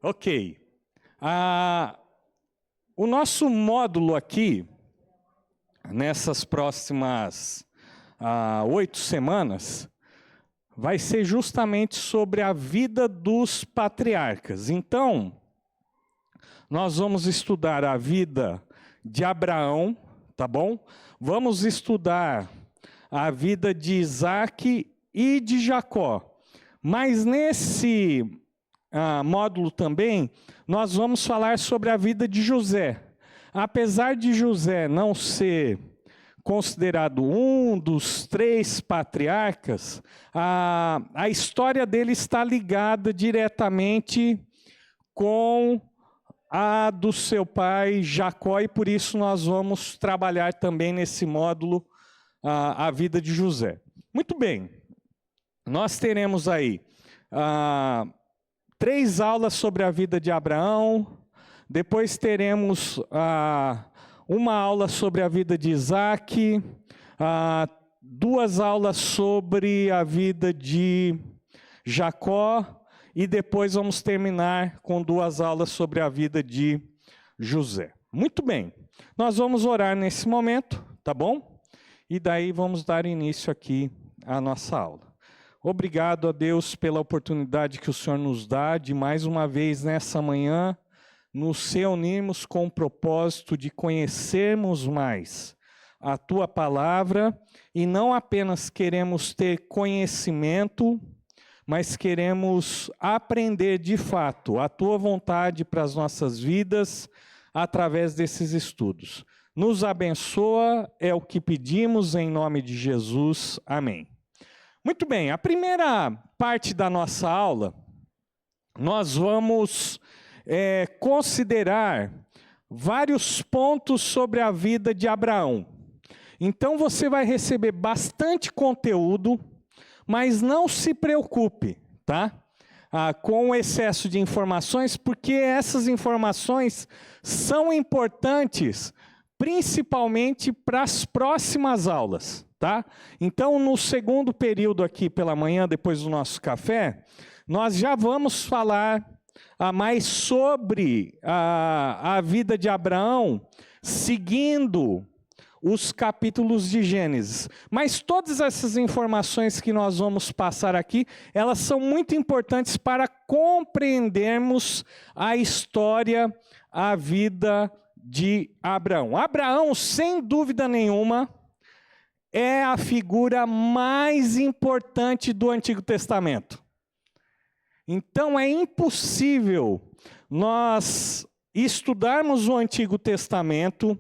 Ok. O nosso módulo aqui, nessas próximas 8 semanas, vai ser justamente sobre a vida dos patriarcas. Então, nós vamos estudar a vida de Abraão, tá bom? Vamos estudar a vida de Isaac e de Jacó. Mas nesse módulo também, nós vamos falar sobre a vida de José. Apesar de José não ser considerado um dos 3 patriarcas, a história dele está ligada diretamente com a do seu pai Jacó, e por isso nós vamos trabalhar também nesse módulo a vida de José. Muito bem, nós teremos aí 3 aulas sobre a vida de Abraão, depois teremos uma aula sobre a vida de Isaac, 2 aulas sobre a vida de Jacó, e depois vamos terminar com 2 aulas sobre a vida de José. Muito bem, nós vamos orar nesse momento, tá bom? E daí vamos dar início aqui à nossa aula. Obrigado a Deus pela oportunidade que o Senhor nos dá de mais uma vez nessa manhã nos reunirmos com o propósito de conhecermos mais a Tua palavra, e não apenas queremos ter conhecimento, mas queremos aprender de fato a Tua vontade para as nossas vidas através desses estudos. Nos abençoa, é o que pedimos em nome de Jesus. Amém. Muito bem, a primeira parte da nossa aula, nós vamos considerar vários pontos sobre a vida de Abraão. Então você vai receber bastante conteúdo, mas não se preocupe, tá? Com o excesso de informações, porque essas informações são importantes, principalmente para as próximas aulas, tá? Então, no segundo período aqui pela manhã, depois do nosso café, nós já vamos falar mais sobre a vida de Abraão, seguindo os capítulos de Gênesis. Mas todas essas informações que nós vamos passar aqui, elas são muito importantes para compreendermos a história, a vida de Abraão. Abraão, sem dúvida nenhuma, é a figura mais importante do Antigo Testamento. Então é impossível nós estudarmos o Antigo Testamento,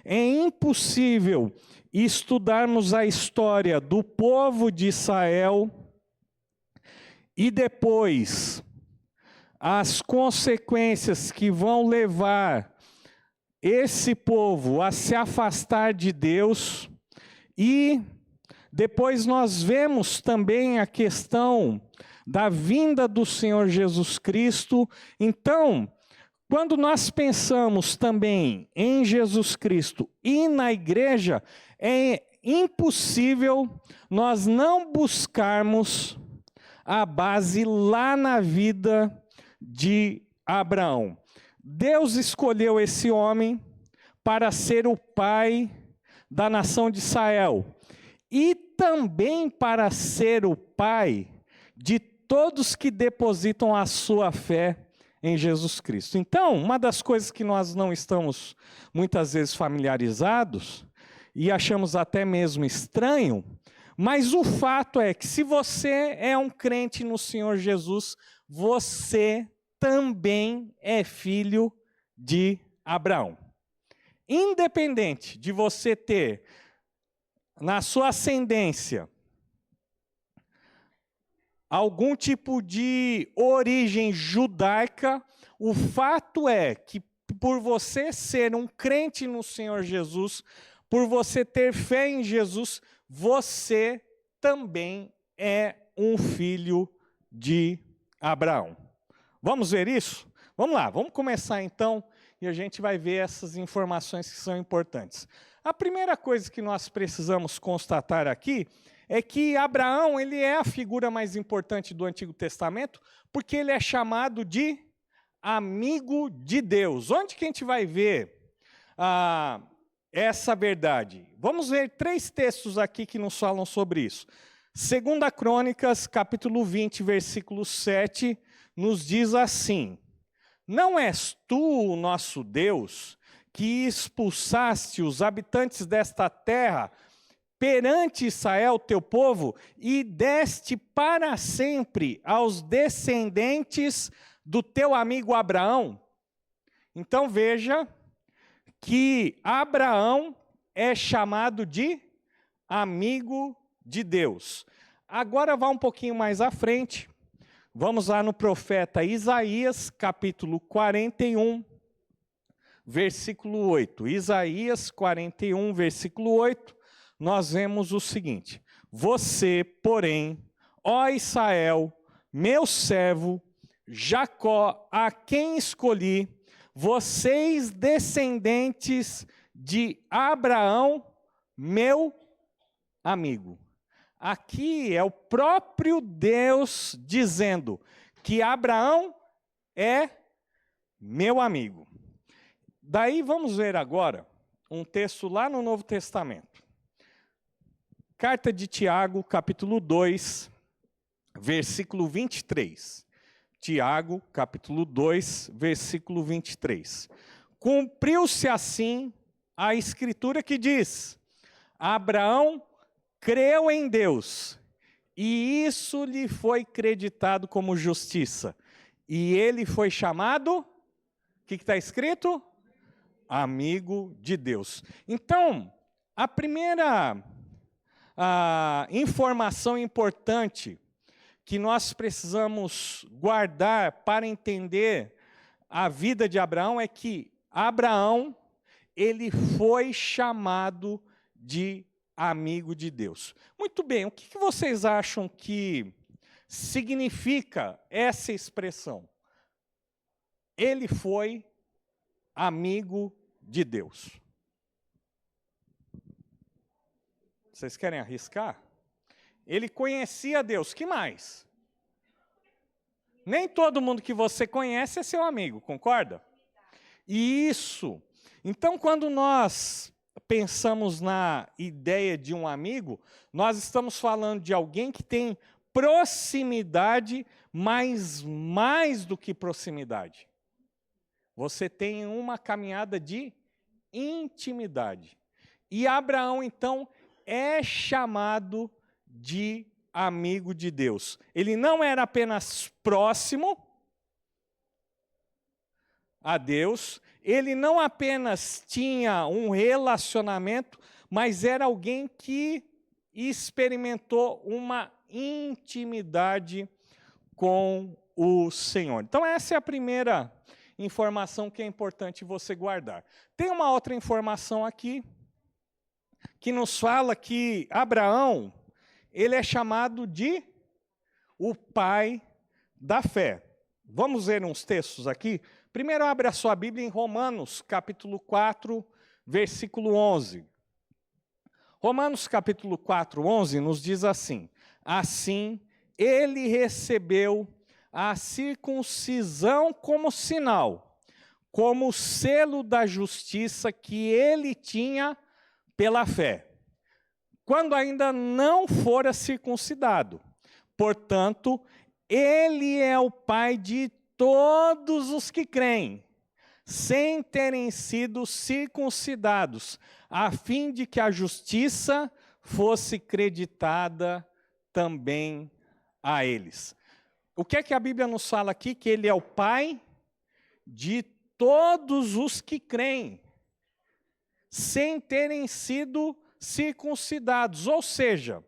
é impossível estudarmos a história do povo de Israel e depois as consequências que vão levar esse povo a se afastar de Deus, e depois nós vemos também a questão da vinda do Senhor Jesus Cristo. Então, quando nós pensamos também em Jesus Cristo e na igreja, é impossível nós não buscarmos a base lá na vida de Abraão. Deus escolheu esse homem para ser o pai da nação de Israel e também para ser o pai de todos que depositam a sua fé em Jesus Cristo. Então, uma das coisas que nós não estamos muitas vezes familiarizados e achamos até mesmo estranho, mas o fato é que se você é um crente no Senhor Jesus, você também é filho de Abraão. Independente de você ter na sua ascendência algum tipo de origem judaica, o fato é que por você ser um crente no Senhor Jesus, por você ter fé em Jesus, você também é um filho de Abraão. Vamos ver isso? Vamos lá, vamos começar então, e a gente vai ver essas informações que são importantes. A primeira coisa que nós precisamos constatar aqui é que Abraão, ele é a figura mais importante do Antigo Testamento, porque ele é chamado de amigo de Deus. Onde que a gente vai ver essa verdade? Vamos ver 3 textos aqui que nos falam sobre isso. 2 Crônicas, capítulo 20, versículo 7, nos diz assim: Não és tu o nosso Deus, que expulsaste os habitantes desta terra perante Israel, teu povo, e deste para sempre aos descendentes do teu amigo Abraão? Então veja que Abraão é chamado de amigo de Deus. Agora vá um pouquinho mais à frente. Vamos lá no profeta Isaías, capítulo 41, versículo 8. Isaías 41, versículo 8, nós vemos o seguinte: Você, porém, ó Israel, meu servo, Jacó, a quem escolhi, vocês descendentes de Abraão, meu amigo. Aqui é o próprio Deus dizendo que Abraão é meu amigo. Daí vamos ver agora um texto lá no Novo Testamento. Carta de Tiago, capítulo 2, versículo 23. Tiago, capítulo 2, versículo 23. Cumpriu-se assim a escritura que diz: Abraão creu em Deus, e isso lhe foi creditado como justiça. E ele foi chamado, o que está escrito? Amigo de Deus. Então, a primeira informação importante que nós precisamos guardar para entender a vida de Abraão é que Abraão, ele foi chamado de amigo de Deus. Muito bem, o que vocês acham que significa essa expressão? Ele foi amigo de Deus. Vocês querem arriscar? Ele conhecia Deus, que mais? Nem todo mundo que você conhece é seu amigo, concorda? Isso. Então, quando nós pensamos na ideia de um amigo, nós estamos falando de alguém que tem proximidade, mas mais do que proximidade. Você tem uma caminhada de intimidade. E Abraão, então, é chamado de amigo de Deus. Ele não era apenas próximo a Deus, ele não apenas tinha um relacionamento, mas era alguém que experimentou uma intimidade com o Senhor. Então essa é a primeira informação que é importante você guardar. Tem uma outra informação aqui, que nos fala que Abraão, ele é chamado de o pai da fé. Vamos ver uns textos aqui. Primeiro, abre a sua Bíblia em Romanos, capítulo 4, versículo 11. Romanos, capítulo 4, 11, nos diz assim: Assim, ele recebeu a circuncisão como sinal, como selo da justiça que ele tinha pela fé, quando ainda não fora circuncidado. Portanto, ele é o pai de todos os que creem, sem terem sido circuncidados, a fim de que a justiça fosse creditada também a eles. O que é que a Bíblia nos fala aqui? Que ele é o pai de todos os que creem, sem terem sido circuncidados, ou seja,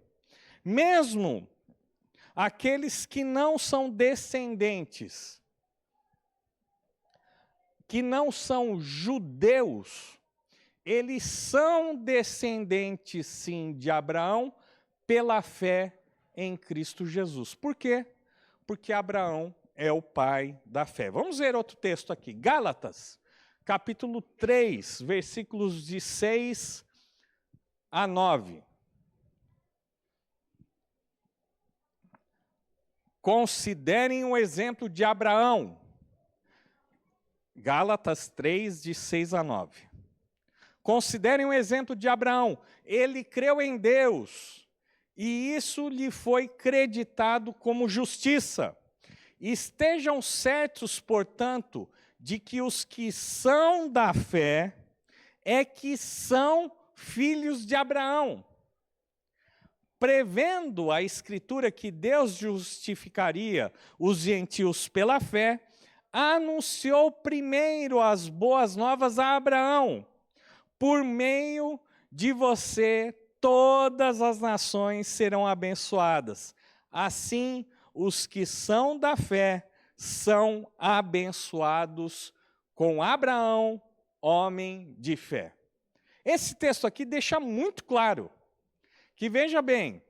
mesmo aqueles que não são descendentes, que não são judeus, eles são descendentes, sim, de Abraão, pela fé em Cristo Jesus. Por quê? Porque Abraão é o pai da fé. Vamos ver outro texto aqui, Gálatas, capítulo 3, versículos de 6 a 9. Considerem o exemplo de Abraão. Gálatas 3, de 6 a 9. Considerem o exemplo de Abraão. Ele creu em Deus, e isso lhe foi creditado como justiça. Estejam certos, portanto, de que os que são da fé é que são filhos de Abraão. Prevendo a Escritura que Deus justificaria os gentios pela fé, anunciou primeiro as boas novas a Abraão. Por meio de você, todas as nações serão abençoadas. Assim, os que são da fé são abençoados com Abraão, homem de fé. Esse texto aqui deixa muito claro que, veja bem,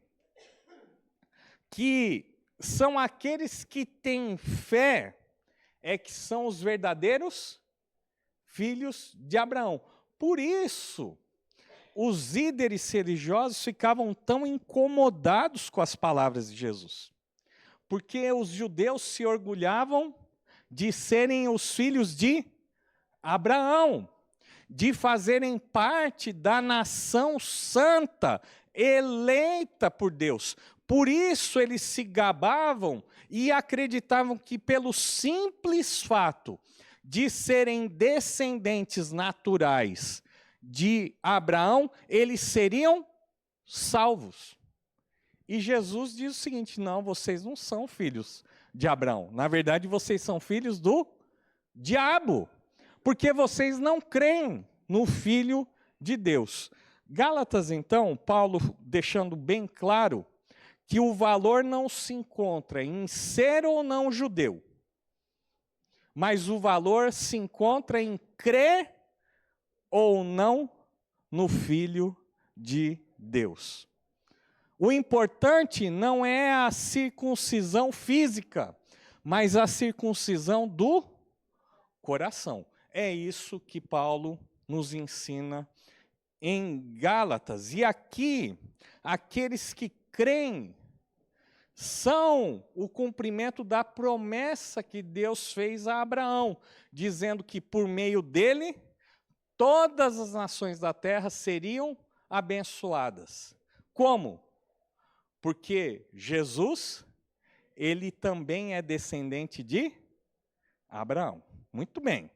que são aqueles que têm fé que são os verdadeiros filhos de Abraão. Por isso, os líderes religiosos ficavam tão incomodados com as palavras de Jesus. Porque os judeus se orgulhavam de serem os filhos de Abraão, de fazerem parte da nação santa, eleita por Deus. Por isso eles se gabavam e acreditavam que pelo simples fato de serem descendentes naturais de Abraão, eles seriam salvos. E Jesus diz o seguinte: não, vocês não são filhos de Abraão. Na verdade, vocês são filhos do diabo, porque vocês não creem no Filho de Deus. Gálatas, então, Paulo deixando bem claro que o valor não se encontra em ser ou não judeu, mas o valor se encontra em crer ou não no Filho de Deus. O importante não é a circuncisão física, mas a circuncisão do coração. É isso que Paulo nos ensina em Gálatas. E aqui, aqueles que creem são o cumprimento da promessa que Deus fez a Abraão, dizendo que por meio dele, todas as nações da terra seriam abençoadas. Como? Porque Jesus, ele também é descendente de Abraão. Muito bem.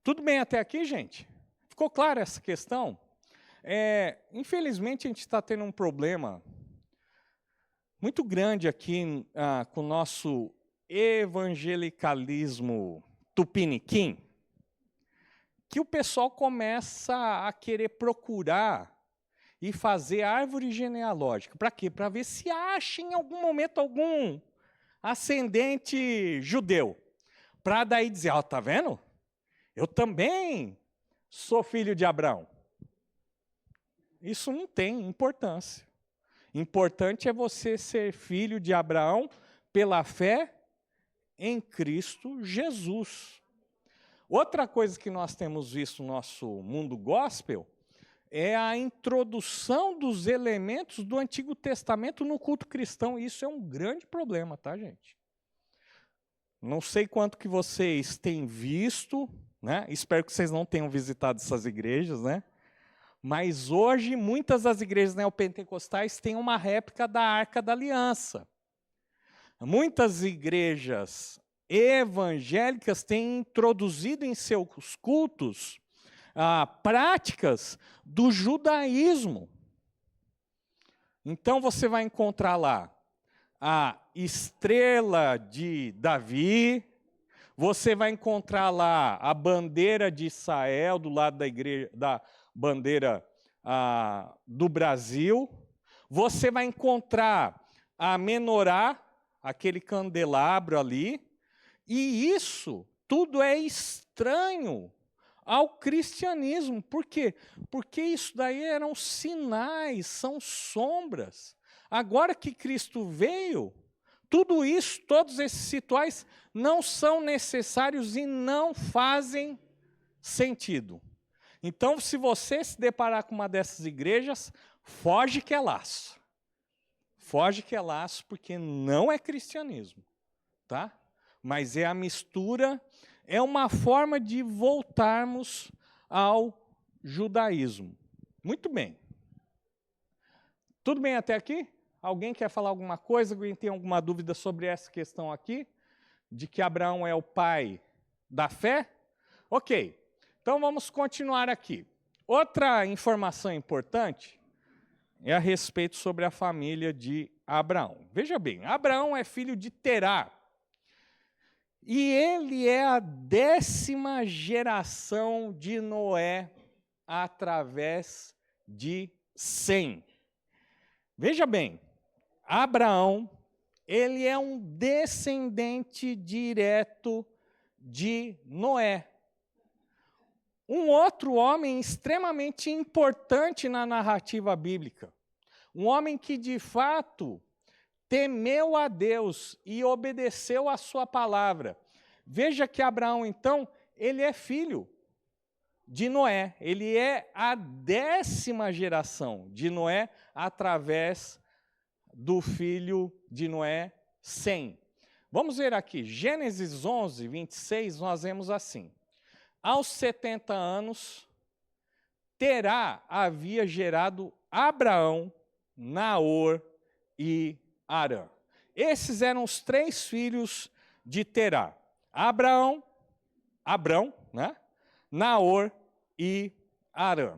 Tudo bem até aqui, gente? Ficou clara essa questão? Infelizmente, a gente está tendo um problema muito grande aqui com o nosso evangelicalismo tupiniquim, que o pessoal começa a querer procurar e fazer árvore genealógica. Para quê? Para ver se acha em algum momento algum ascendente judeu. Para daí dizer, ó, tá vendo? Eu também sou filho de Abraão. Isso não tem importância. Importante é você ser filho de Abraão pela fé em Cristo Jesus. Outra coisa que nós temos visto no nosso mundo gospel é a introdução dos elementos do Antigo Testamento no culto cristão. Isso é um grande problema, tá, gente? Não sei quanto que vocês têm visto, né? Espero que vocês não tenham visitado essas igrejas, né? Mas hoje, muitas das igrejas neopentecostais têm uma réplica da Arca da Aliança. Muitas igrejas evangélicas têm introduzido em seus cultos práticas do judaísmo. Então, você vai encontrar lá a estrela de Davi, você vai encontrar lá a bandeira de Israel do lado da igreja, da bandeira do Brasil. Você vai encontrar a menorá, aquele candelabro ali. E isso tudo é estranho ao cristianismo. Por quê? Porque isso daí eram sinais, são sombras. Agora que Cristo veio, tudo isso, todos esses rituais não são necessários e não fazem sentido. Então, se você se deparar com uma dessas igrejas, foge que é laço. Foge que é laço, porque não é cristianismo, tá? Mas é a mistura é uma forma de voltarmos ao judaísmo. Muito bem. Tudo bem até aqui? Alguém quer falar alguma coisa? Alguém tem alguma dúvida sobre essa questão aqui? De que Abraão é o pai da fé? Ok. Então vamos continuar aqui. Outra informação importante é a respeito sobre a família de Abraão. Veja bem, Abraão é filho de Terá. E ele é a 10ª geração de Noé através de Sem. Veja bem, Abraão, ele é um descendente direto de Noé. Um outro homem extremamente importante na narrativa bíblica. Um homem que, de fato, temeu a Deus e obedeceu a sua palavra. Veja que Abraão, então, ele é filho de Noé. Ele é a 10ª geração de Noé através do filho de Noé, Sem. Vamos ver aqui, Gênesis 11, 26, nós vemos assim. Aos 70 anos, Terá havia gerado Abraão, Naor e Arã. Esses eram os 3 filhos de Terá. Abrão, né? Naor e Arã.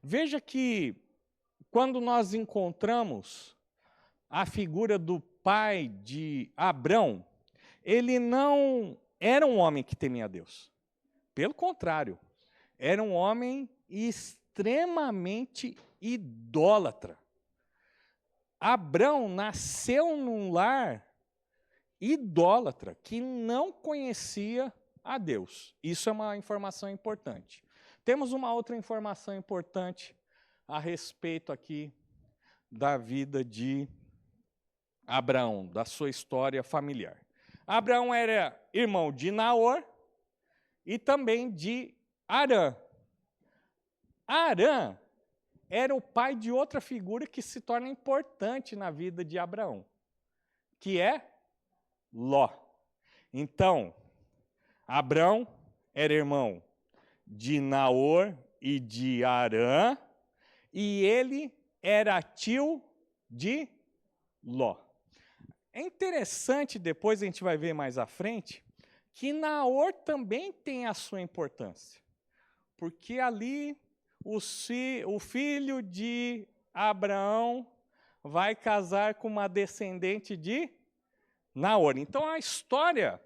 Veja que quando nós encontramos a figura do pai de Abrão, ele não era um homem que temia a Deus. Pelo contrário, era um homem extremamente idólatra. Abrão nasceu num lar idólatra que não conhecia a Deus. Isso é uma informação importante. Temos uma outra informação importante a respeito aqui da vida de Abraão, da sua história familiar. Abraão era irmão de Naor e também de Arã. Arã era o pai de outra figura que se torna importante na vida de Abraão, que é Ló. Então, Abrão era irmão de Naor e de Arã, e ele era tio de Ló. É interessante, depois a gente vai ver mais à frente, que Naor também tem a sua importância, porque ali o filho de Abraão vai casar com uma descendente de Naor. Então a história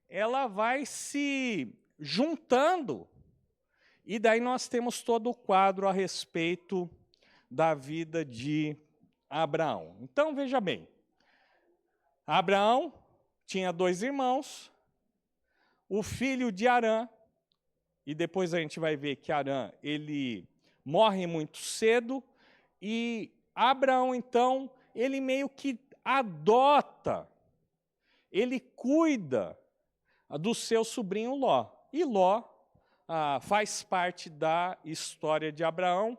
ela vai se juntando e daí nós temos todo o quadro a respeito da vida de Abraão. Então veja bem, Abraão tinha 2 irmãos, o filho de Arã, e depois a gente vai ver que Arã, ele morre muito cedo, e Abraão, então, ele meio que adota, ele cuida do seu sobrinho Ló. E Ló faz parte da história de Abraão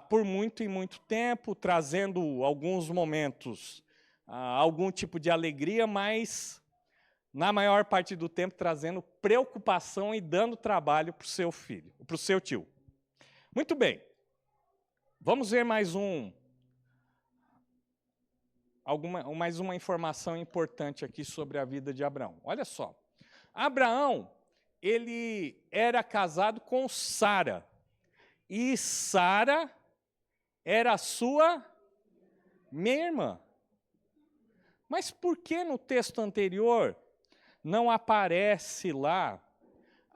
por muito e muito tempo, trazendo alguns momentos, algum tipo de alegria, mas na maior parte do tempo trazendo preocupação e dando trabalho para o seu filho, para o seu tio. Muito bem, vamos ver mais uma informação importante aqui sobre a vida de Abraão. Olha só, Abraão, ele era casado com Sara, e Sara era sua meia-irmã. Mas por que no texto anterior não aparece lá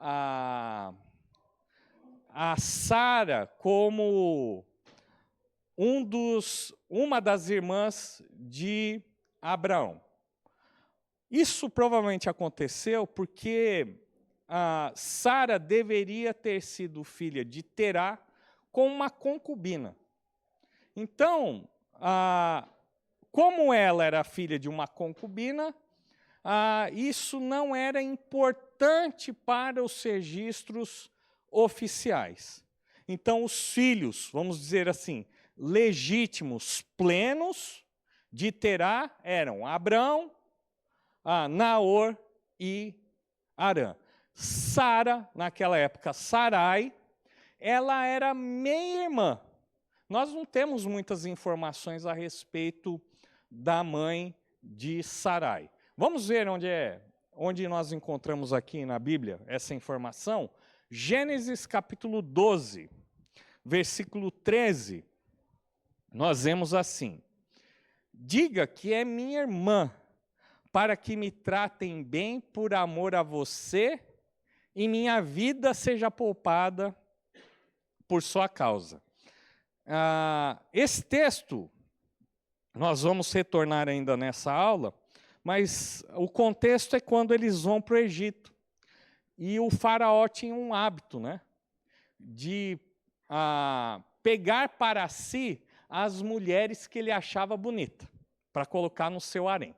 a Sara como uma das irmãs de Abraão? Isso provavelmente aconteceu porque Sara deveria ter sido filha de Terá com uma concubina. Então, como ela era filha de uma concubina, isso não era importante para os registros oficiais. Então, os filhos, vamos dizer assim, legítimos, plenos, de Terá eram Abrão, Naor e Arã. Sara, naquela época, Sarai, ela era meia-irmã. Nós não temos muitas informações a respeito da mãe de Sarai. Vamos ver onde nós encontramos aqui na Bíblia essa informação? Gênesis capítulo 12, versículo 13. Nós vemos assim: diga que é minha irmã, para que me tratem bem por amor a você e minha vida seja poupada por sua causa. Esse texto, nós vamos retornar ainda nessa aula, mas o contexto é quando eles vão para o Egito. E o faraó tinha um hábito, né, de pegar para si as mulheres que ele achava bonita, para colocar no seu harém.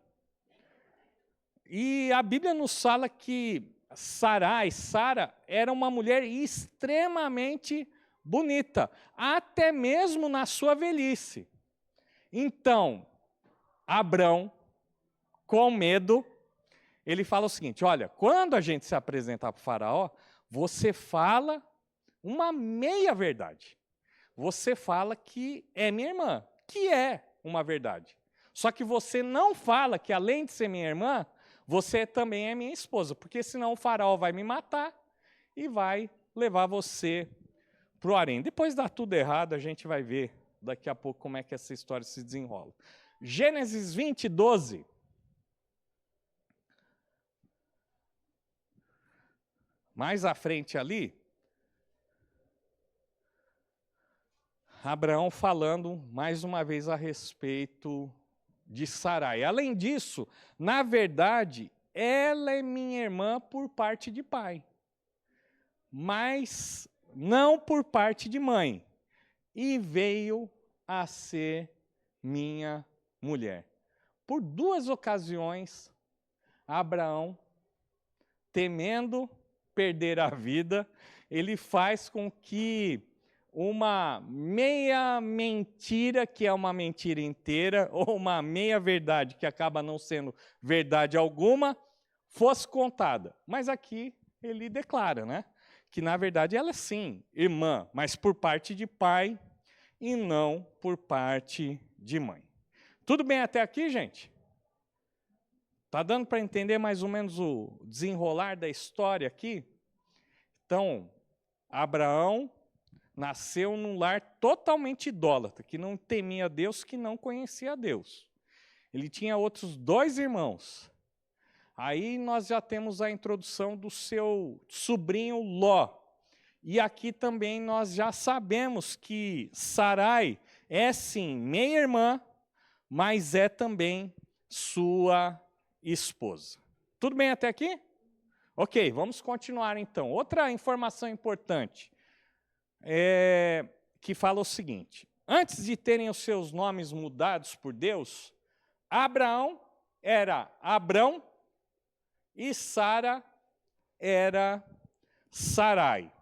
E a Bíblia nos fala que Sara, era uma mulher extremamente bonita, até mesmo na sua velhice. Então, Abrão, com medo, ele fala o seguinte: olha, quando a gente se apresentar para o faraó, você fala uma meia-verdade. Você fala que é minha irmã, que é uma verdade. Só que você não fala que, além de ser minha irmã, você também é minha esposa, porque senão o faraó vai me matar e vai levar você para o harém. Depois dá tudo errado, a gente vai ver daqui a pouco como é que essa história se desenrola. Gênesis 20, 12. Mais à frente ali, Abraão falando mais uma vez a respeito de Sarai. Além disso, na verdade, ela é minha irmã por parte de pai, mas não por parte de mãe, e veio a ser minha mulher. Por duas ocasiões, Abraão, temendo perder a vida, ele faz com que uma meia mentira, que é uma mentira inteira, ou uma meia verdade, que acaba não sendo verdade alguma, fosse contada. Mas aqui ele declara, né, que na verdade ela é sim irmã, mas por parte de pai e não por parte de mãe. Tudo bem até aqui, gente? Está dando para entender mais ou menos o desenrolar da história aqui? Então, Abraão nasceu num lar totalmente idólatra, que não temia Deus, que não conhecia Deus. Ele tinha outros 2 irmãos. Aí nós já temos a introdução do seu sobrinho Ló. E aqui também nós já sabemos que Sarai é sim meia-irmã, mas é também sua esposa. Tudo bem até aqui? Ok, vamos continuar então. Outra informação importante que fala o seguinte: antes de terem os seus nomes mudados por Deus, Abraão era Abrão e Sara era Sarai.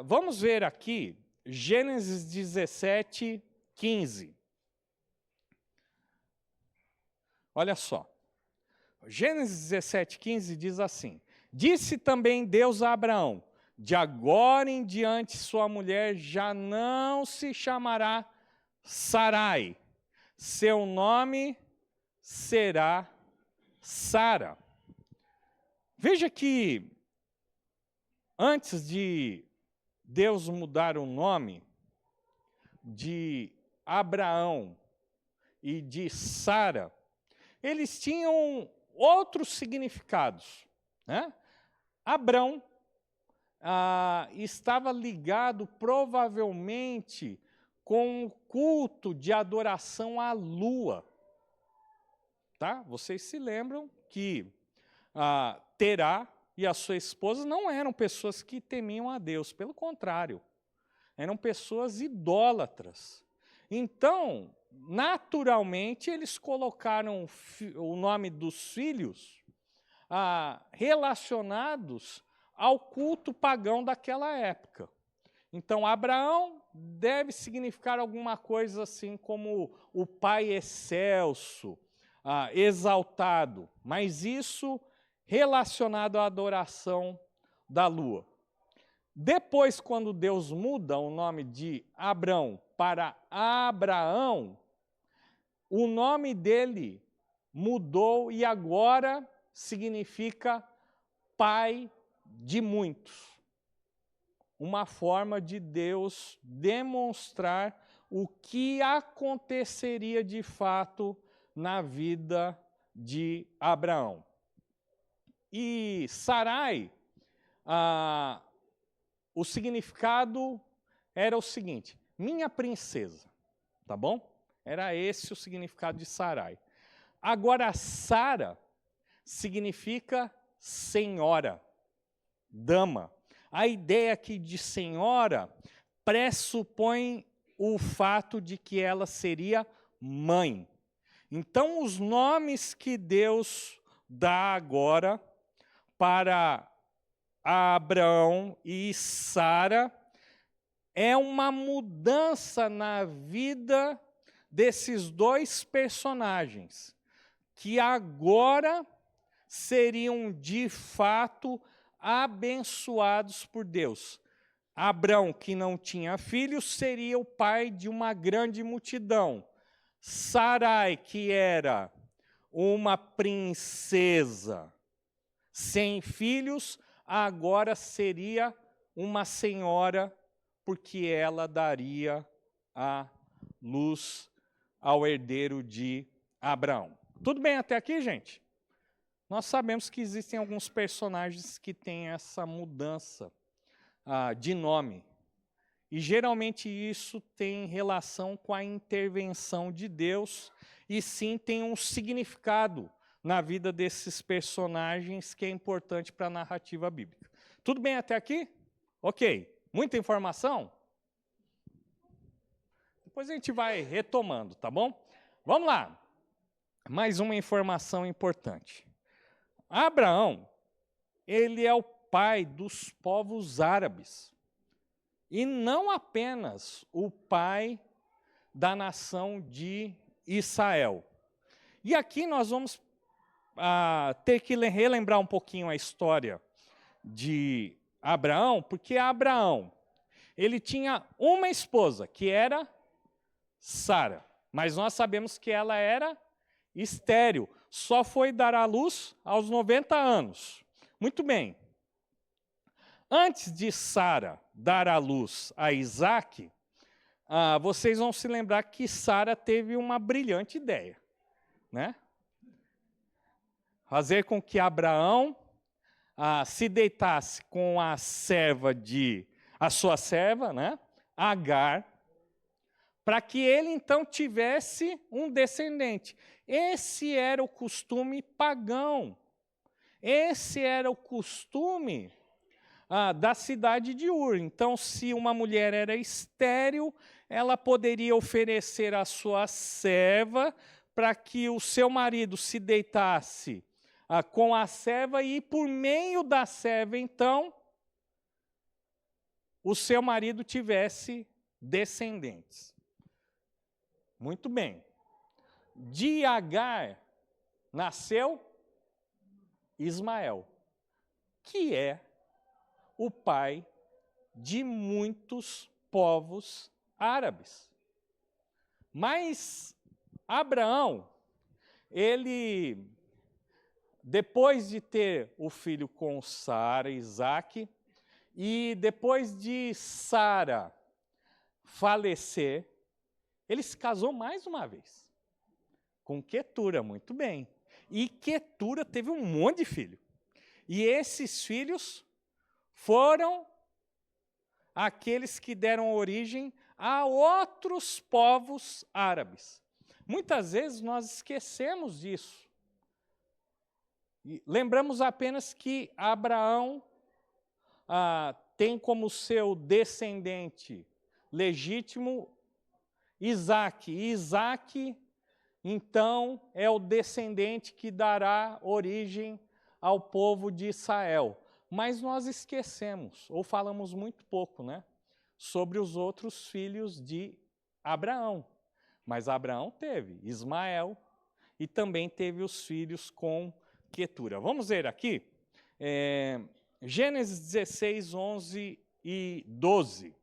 Vamos ver aqui, Gênesis 17, 15. Olha só. Gênesis 17, 15 diz assim: disse também Deus a Abraão: de agora em diante sua mulher já não se chamará Sarai, seu nome será Sara. Veja que antes de Deus mudar o nome de Abraão e de Sara, eles tinham outros significados, né? Abrão estava ligado provavelmente com o culto de adoração à lua. Tá? Vocês se lembram que Terá e a sua esposa não eram pessoas que temiam a Deus, pelo contrário, eram pessoas idólatras. Então, naturalmente, eles colocaram o nome dos filhos relacionados ao culto pagão daquela época. Então, Abraão deve significar alguma coisa assim como o pai excelso, exaltado, mas isso relacionado à adoração da lua. Depois, quando Deus muda o nome de Abrão para Abraão, o nome dele mudou e agora significa pai de muitos. Uma forma de Deus demonstrar o que aconteceria de fato na vida de Abraão. E Sarai, o significado era o seguinte: minha princesa, tá bom? Era esse o significado de Sarai. Agora, Sara significa senhora, dama. A ideia aqui de senhora pressupõe o fato de que ela seria mãe. Então, os nomes que Deus dá agora para Abraão e Sara é uma mudança na vida desses dois personagens, que agora seriam de fato abençoados por Deus. Abrão, que não tinha filhos, seria o pai de uma grande multidão. Sarai, que era uma princesa sem filhos, agora seria uma senhora, porque ela daria a luz ao herdeiro de Abraão. Tudo bem até aqui, gente? Nós sabemos que existem alguns personagens que têm essa mudança de nome. E geralmente isso tem relação com a intervenção de Deus, e sim tem um significado na vida desses personagens que é importante para a narrativa bíblica. Tudo bem até aqui? Ok. Muita informação? Depois a gente vai retomando, tá bom? Vamos lá. Mais uma informação importante. Abraão, ele é o pai dos povos árabes. E não apenas o pai da nação de Israel. E aqui nós vamos ter que relembrar um pouquinho a história de Abraão, porque Abraão, ele tinha uma esposa, que era Sara, mas nós sabemos que ela era estéril, só foi dar à luz aos 90 anos. Muito bem. Antes de Sara dar à luz a Isaque, vocês vão se lembrar que Sara teve uma brilhante ideia, né? Fazer com que Abraão se deitasse com a sua serva, né? Agar, para que ele então tivesse um descendente. Esse era o costume pagão. Esse era o costume da cidade de Ur. Então, se uma mulher era estéril, ela poderia oferecer a sua serva para que o seu marido se deitasse com a serva e, por meio da serva, então, o seu marido tivesse descendentes. Muito bem. De Agar nasceu Ismael, que é o pai de muitos povos árabes. Mas Abraão, ele, depois de ter o filho com Sara, Isaque, e depois de Sara falecer, ele se casou mais uma vez com Quetura, muito bem. E Quetura teve um monte de filho. E esses filhos foram aqueles que deram origem a outros povos árabes. Muitas vezes nós esquecemos disso. E lembramos apenas que Abraão tem como seu descendente legítimo Isaque. E Isaque, então, é o descendente que dará origem ao povo de Israel. Mas nós esquecemos, ou falamos muito pouco, né, sobre os outros filhos de Abraão. Mas Abraão teve Ismael e também teve os filhos com Quetura. Vamos ver aqui, Gênesis 16, 11 e 12.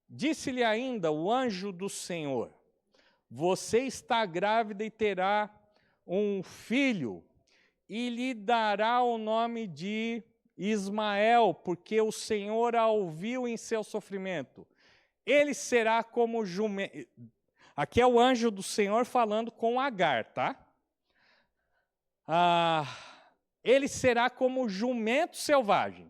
Disse-lhe ainda o anjo do Senhor: você está grávida e terá um filho, e lhe dará o nome de Ismael, porque o Senhor a ouviu em seu sofrimento. Ele será como jumento. Aqui é o anjo do Senhor falando com Agar, tá? Ele será como jumento selvagem.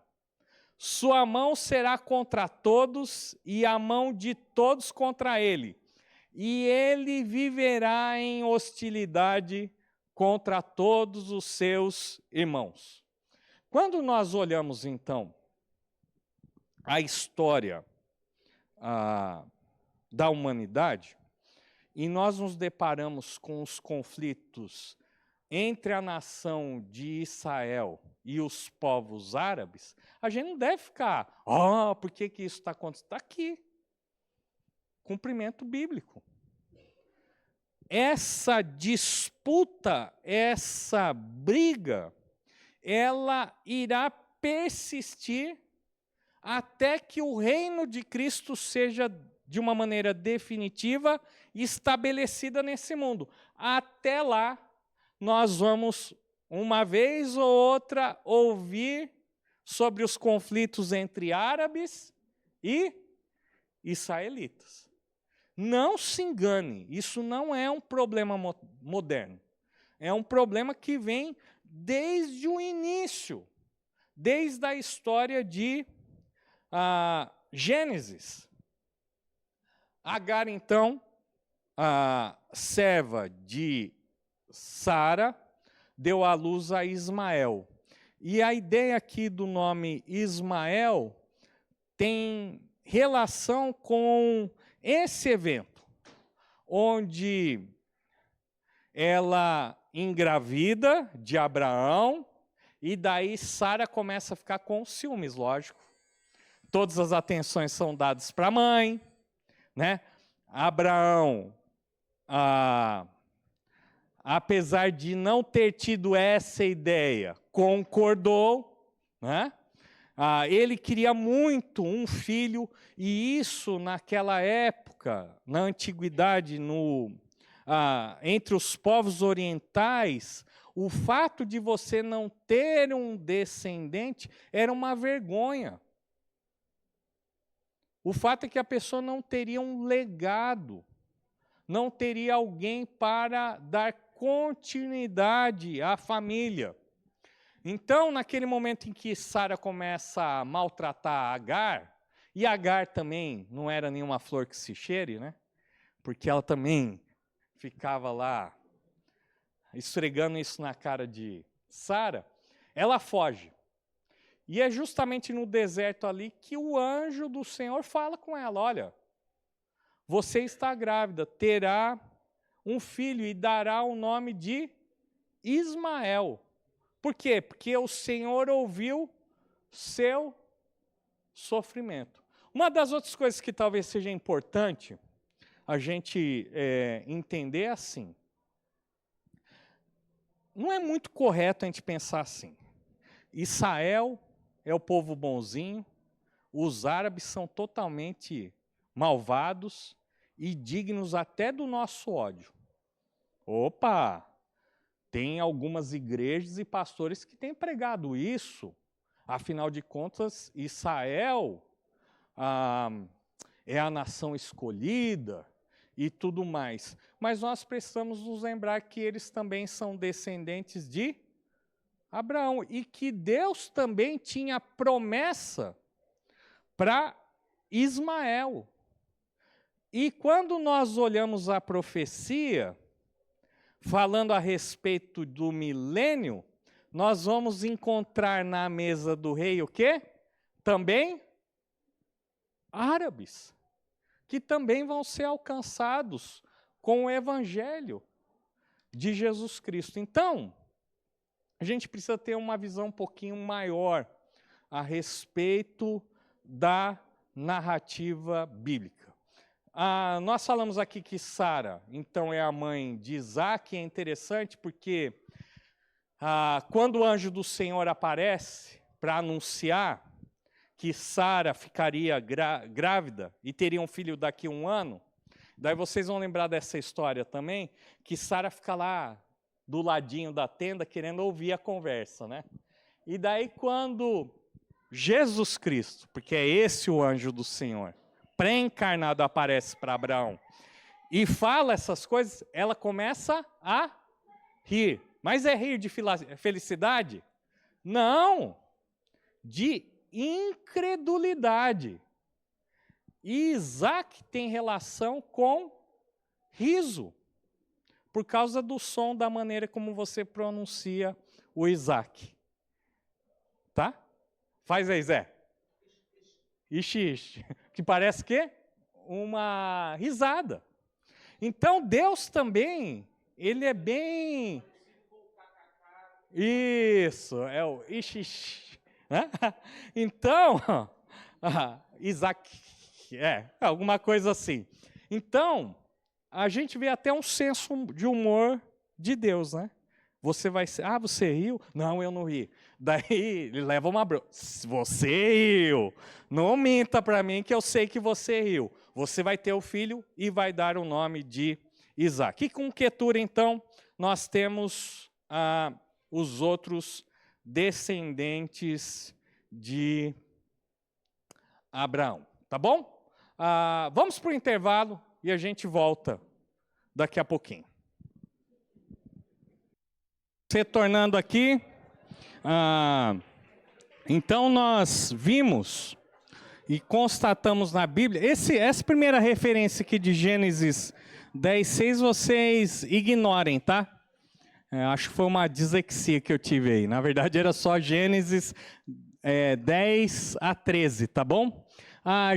Sua mão será contra todos e a mão de todos contra ele. E ele viverá em hostilidade contra todos os seus irmãos. Quando nós olhamos, então, a história da humanidade, e nós nos deparamos com os conflitos entre a nação de Israel e os povos árabes, a gente não deve ficar, por que isso está acontecendo? Está aqui. Cumprimento bíblico. Essa disputa, essa briga, ela irá persistir até que o reino de Cristo seja, de uma maneira definitiva, estabelecida nesse mundo. Até lá, nós vamos, uma vez ou outra, ouvir sobre os conflitos entre árabes e israelitas. Não se engane, isso não é um problema moderno. É um problema que vem desde o início, desde a história de Gênesis. Agar, então, a serva de Sara, deu à luz a Ismael. E a ideia aqui do nome Ismael tem relação com esse evento, onde ela engravida de Abraão, e daí Sara começa a ficar com ciúmes, lógico. Todas as atenções são dadas para a mãe, né? Abraão, apesar de não ter tido essa ideia, concordou, né? Ele queria muito um filho, e isso naquela época, na antiguidade, entre os povos orientais, o fato de você não ter um descendente era uma vergonha. O fato é que a pessoa não teria um legado, não teria alguém para dar continuidade à família. Então, naquele momento em que Sara começa a maltratar Agar, e Agar também não era nenhuma flor que se cheire, né? Porque ela também ficava lá esfregando isso na cara de Sara, ela foge. E é justamente no deserto ali que o anjo do Senhor fala com ela: olha, você está grávida, terá um filho e dará o nome de Ismael. Por quê? Porque o Senhor ouviu seu sofrimento. Uma das outras coisas que talvez seja importante a gente entender é assim. Não é muito correto a gente pensar assim. Israel é o povo bonzinho, os árabes são totalmente malvados e dignos até do nosso ódio. Opa! Tem algumas igrejas e pastores que têm pregado isso. Afinal de contas, Israel é a nação escolhida e tudo mais. Mas nós precisamos nos lembrar que eles também são descendentes de Abraão e que Deus também tinha promessa para Ismael. E quando nós olhamos a profecia, falando a respeito do milênio, nós vamos encontrar na mesa do rei o quê? Também árabes, que também vão ser alcançados com o evangelho de Jesus Cristo. Então, a gente precisa ter uma visão um pouquinho maior a respeito da narrativa bíblica. nós falamos aqui que Sara, então, é a mãe de Isaac. É interessante porque quando o anjo do Senhor aparece para anunciar que Sara ficaria grávida e teria um filho daqui a 1 ano, daí vocês vão lembrar dessa história também, que Sara fica lá do ladinho da tenda querendo ouvir a conversa, né? E daí quando Jesus Cristo, porque é esse o anjo do Senhor, pré-encarnado, aparece para Abraão e fala essas coisas, ela começa a rir. Mas é rir de felicidade? Não, de incredulidade. E Isaac tem relação com riso, por causa do som, da maneira como você pronuncia o Isaac. Tá? Faz aí, Zé. Ixi, ixi. Que parece que uma risada. Então, Deus também, ele é bem... Isso, é o ixi, ixi. Então, Isaac, alguma coisa assim. Então, a gente vê até um senso de humor de Deus, né? Você vai ser, você riu? Não, eu não ri. Daí ele leva uma bronca. Você riu. Não minta para mim que eu sei que você riu. Você vai ter o filho e vai dar o nome de Isaac. E com Quetura, então, nós temos os outros descendentes de Abraão. Tá bom? Vamos para o intervalo e a gente volta daqui a pouquinho. Retornando aqui, então nós vimos e constatamos na Bíblia, essa primeira referência aqui de Gênesis 10:6, vocês ignorem, tá? Acho que foi uma dislexia que eu tive aí. Na verdade, era só Gênesis 10 a 13, tá bom?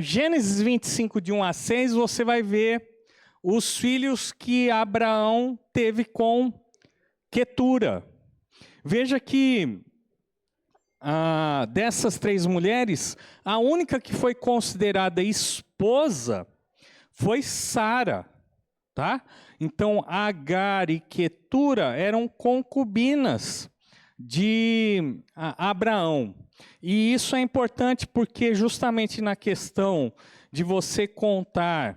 Gênesis 25, de 1 a 6, você vai ver os filhos que Abraão teve com Quetura. Veja que dessas 3 mulheres, a única que foi considerada esposa foi Sara, tá? Então, Agar e Quetura eram concubinas de Abraão. E isso é importante porque justamente na questão de você contar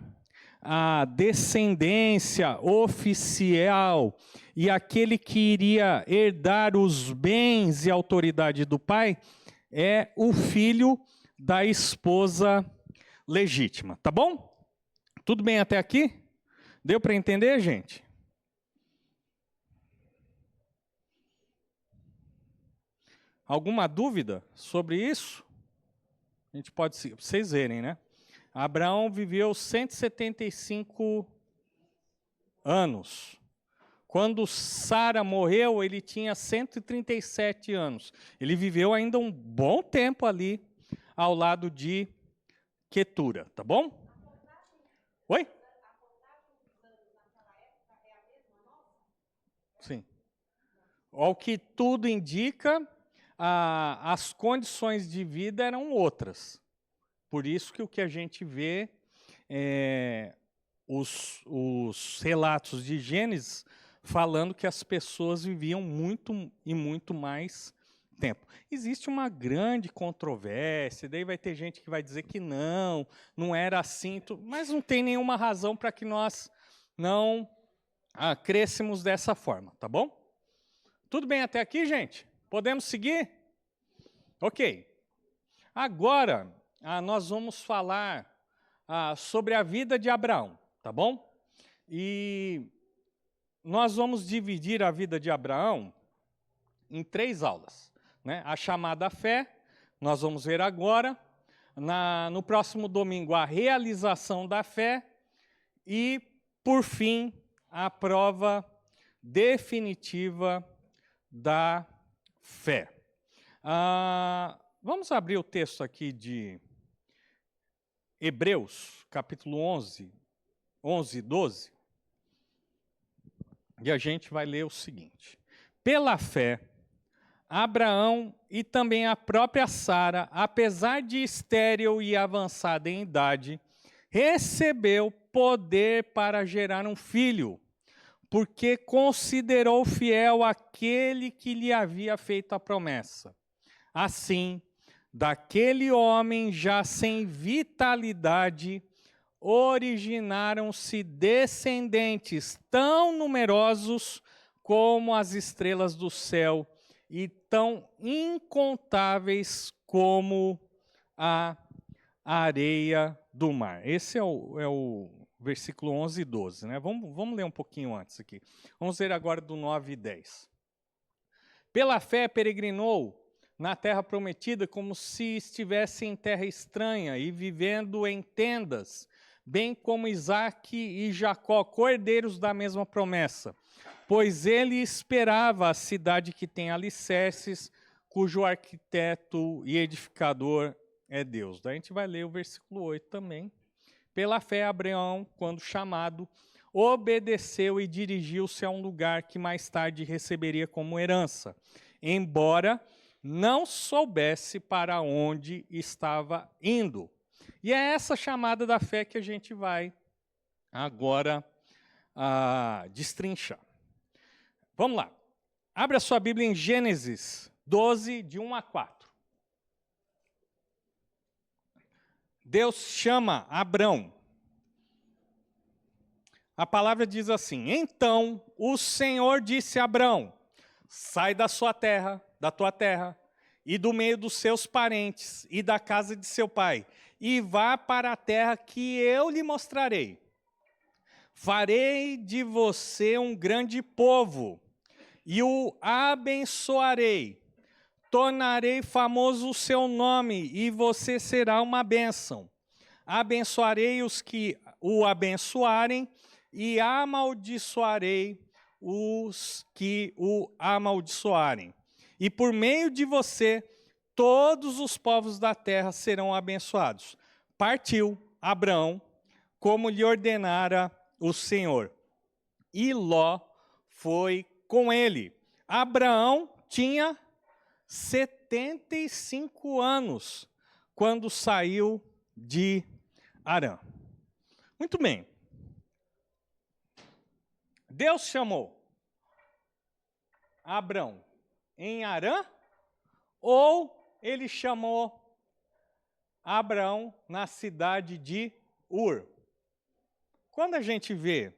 a descendência oficial e aquele que iria herdar os bens e autoridade do pai é o filho da esposa legítima, tá bom? Tudo bem até aqui? Deu para entender, gente? Alguma dúvida sobre isso? A gente pode, vocês verem, né? Abraão viveu 175 anos. Quando Sara morreu, ele tinha 137 anos. Ele viveu ainda um bom tempo ali ao lado de Quetura, tá bom? Oi? Sim. Ao que tudo indica, as condições de vida eram outras. Por isso que o que a gente vê, os relatos de Gênesis, falando que as pessoas viviam muito e muito mais tempo. Existe uma grande controvérsia, daí vai ter gente que vai dizer que não era assim, mas não tem nenhuma razão para que nós não crescemos dessa forma, tá bom? Tudo bem até aqui, gente? Podemos seguir? Ok. Agora, nós vamos falar sobre a vida de Abraão, tá bom? E nós vamos dividir a vida de Abraão em 3 aulas, né? A chamada fé, nós vamos ver agora. No próximo domingo, a realização da fé. E, por fim, a prova definitiva da fé. Vamos abrir o texto aqui de Hebreus, capítulo 11 e 12. E a gente vai ler o seguinte: pela fé, Abraão e também a própria Sara, apesar de estéril e avançada em idade, recebeu poder para gerar um filho, porque considerou fiel aquele que lhe havia feito a promessa. Assim, daquele homem já sem vitalidade, originaram-se descendentes tão numerosos como as estrelas do céu e tão incontáveis como a areia do mar. Esse é o versículo 11 e 12. Né? Vamos ler um pouquinho antes aqui. Vamos ler agora do 9 e 10. Pela fé peregrinou na terra prometida como se estivesse em terra estranha e vivendo em tendas, bem como Isaque e Jacó, cordeiros da mesma promessa. Pois ele esperava a cidade que tem alicerces, cujo arquiteto e edificador é Deus. Daí a gente vai ler o versículo 8 também. Pela fé, Abraão, quando chamado, obedeceu e dirigiu-se a um lugar que mais tarde receberia como herança, embora não soubesse para onde estava indo. E é essa chamada da fé que a gente vai agora destrinchar. Vamos lá. Abre a sua Bíblia em Gênesis 12, de 1 a 4. Deus chama Abrão. A palavra diz assim: Então o Senhor disse a Abrão: sai da sua terra, da tua terra, e do meio dos seus parentes, e da casa de seu pai, e vá para a terra que eu lhe mostrarei. Farei de você um grande povo, e o abençoarei. Tornarei famoso o seu nome, e você será uma bênção. Abençoarei os que o abençoarem, e amaldiçoarei os que o amaldiçoarem. E por meio de você, todos os povos da terra serão abençoados. Partiu Abraão, como lhe ordenara o Senhor. E Ló foi com ele. Abraão tinha 75 anos quando saiu de Harã. Muito bem. Deus chamou Abrão em Harã, ou ele chamou Abraão na cidade de Ur? Quando a gente vê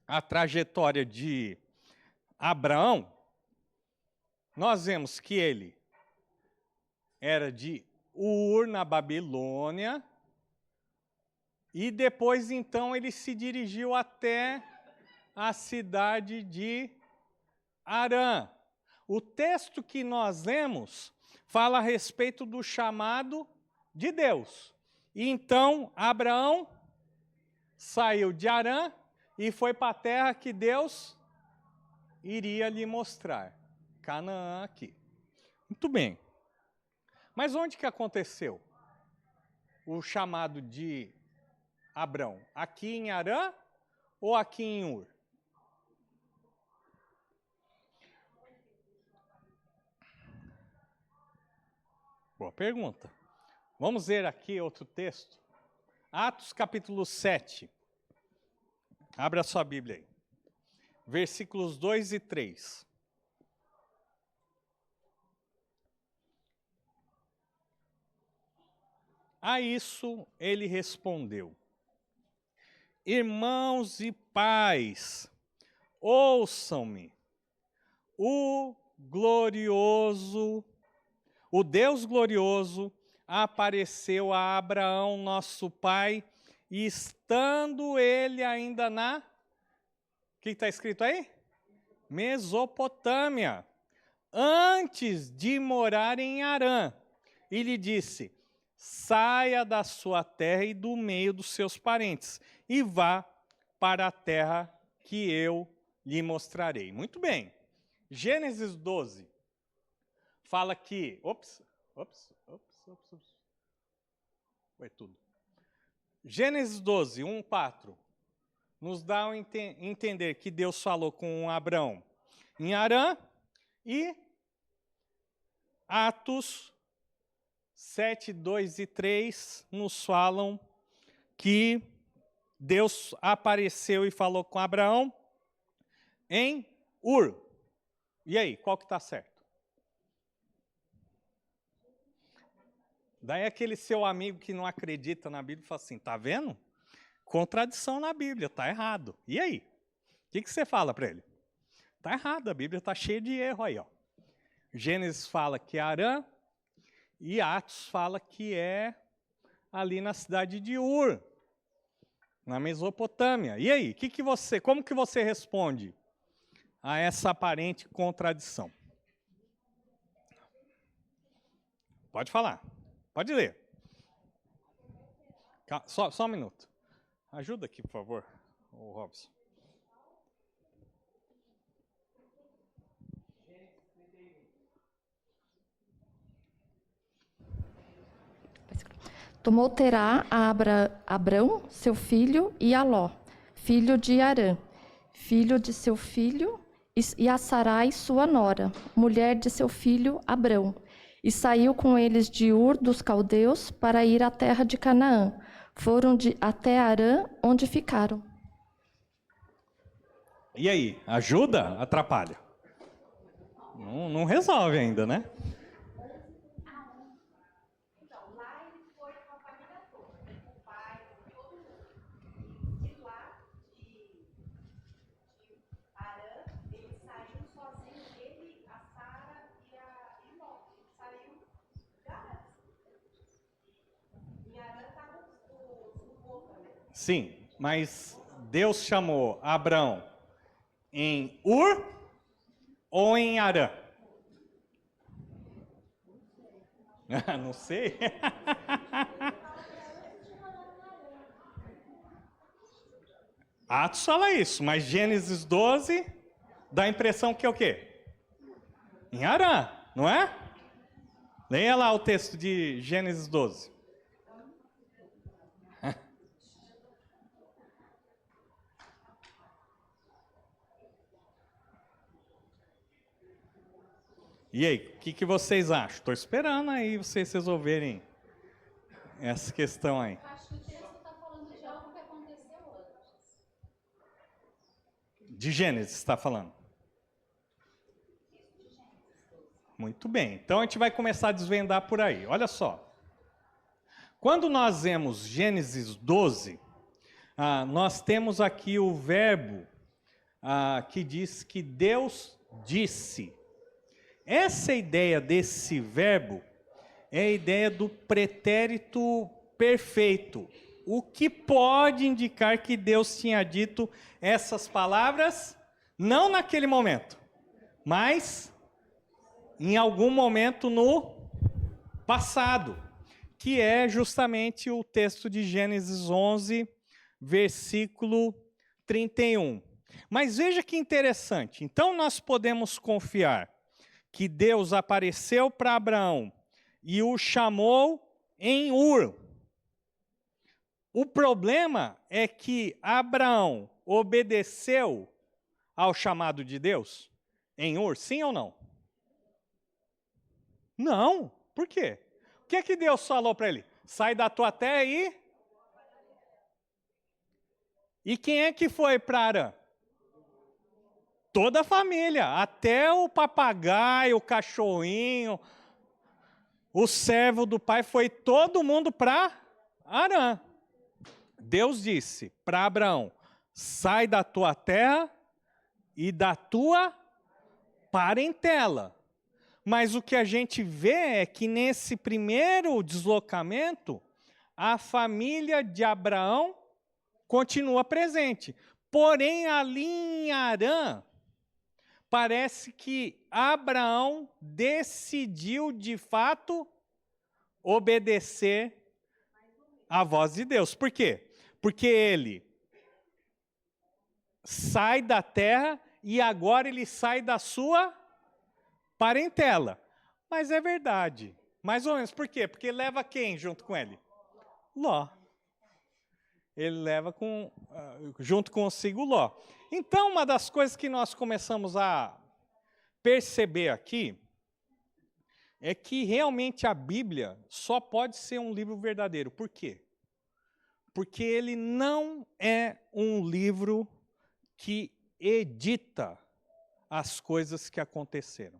a trajetória de Abraão, nós vemos que ele era de Ur, na Babilônia, e depois, então, ele se dirigiu até a cidade de Harã. O texto que nós lemos fala a respeito do chamado de Deus. E então, Abraão saiu de Harã e foi para a terra que Deus iria lhe mostrar. Canaã aqui. Muito bem. Mas onde que aconteceu o chamado de Abrão? Aqui em Harã ou aqui em Ur? Boa pergunta. Vamos ver aqui outro texto. Atos capítulo 7. Abra a sua Bíblia aí. Versículos 2 e 3. A isso ele respondeu: Irmãos e pais, ouçam-me. O Deus glorioso apareceu a Abraão, nosso pai, e estando ele ainda na... O que está escrito aí? Mesopotâmia, antes de morar em Harã, e lhe disse: saia da sua terra e do meio dos seus parentes, e vá para a terra que eu lhe mostrarei. Muito bem. Gênesis 12 fala que... Foi tudo. Gênesis 12, 1, 4, nos dá a entender que Deus falou com Abraão em Harã, e Atos 7, 2 e 3 nos falam que Deus apareceu e falou com Abraão em Ur. E aí, qual que está certo? Daí aquele seu amigo que não acredita na Bíblia fala assim, tá vendo? Contradição na Bíblia, tá errado. E aí? O que você fala para ele? Tá errado, a Bíblia está cheia de erro aí, ó. Gênesis fala que é Arã e Atos fala que é ali na cidade de Ur, na Mesopotâmia. E aí, como que você responde a essa aparente contradição? Pode falar, pode ler. Só um minuto. Ajuda aqui, por favor, o Robson. Tomou Terá a Abrão, seu filho, e a Ló, filho de Arã, filho de seu filho, e a Sarai, sua nora, mulher de seu filho Abrão. E saiu com eles de Ur dos caldeus para ir à terra de Canaã. Foram até Arã, onde ficaram. E aí, ajuda? Atrapalha? Não resolve ainda, né? Sim, mas Deus chamou Abrão em Ur ou em Arã? Não sei. Atos fala isso, mas Gênesis 12 dá a impressão que é o quê? Em Arã, não é? Leia lá o texto de Gênesis 12. E aí, o que vocês acham? Estou esperando aí vocês resolverem essa questão aí. Acho que o texto está falando de algo que aconteceu antes. De Gênesis está falando. Muito bem, então a gente vai começar a desvendar por aí. Olha só. Quando nós vemos Gênesis 12, nós temos aqui o verbo que diz que Deus disse. Essa ideia desse verbo é a ideia do pretérito perfeito, o que pode indicar que Deus tinha dito essas palavras, não naquele momento, mas em algum momento no passado, que é justamente o texto de Gênesis 11, versículo 31. Mas veja que interessante, então nós podemos confiar que Deus apareceu para Abraão e o chamou em Ur. O problema é que Abraão obedeceu ao chamado de Deus em Ur, sim ou não? Não. Por quê? O que é que Deus falou para ele? Sai da tua terra e... E quem é que foi para Arã? Toda a família, até o papagaio, o cachorrinho, o servo do pai, foi todo mundo para Arã. Deus disse para Abraão, sai da tua terra e da tua parentela. Mas o que a gente vê é que nesse primeiro deslocamento, a família de Abraão continua presente. Porém, ali em Arã, parece que Abraão decidiu, de fato, obedecer à voz de Deus. Por quê? Porque ele sai da terra e agora ele sai da sua parentela. Mas é verdade. Mais ou menos. Por quê? Porque leva quem junto com ele? Ló. Ele leva junto consigo Ló. Então, uma das coisas que nós começamos a perceber aqui é que realmente a Bíblia só pode ser um livro verdadeiro. Por quê? Porque ele não é um livro que edita as coisas que aconteceram.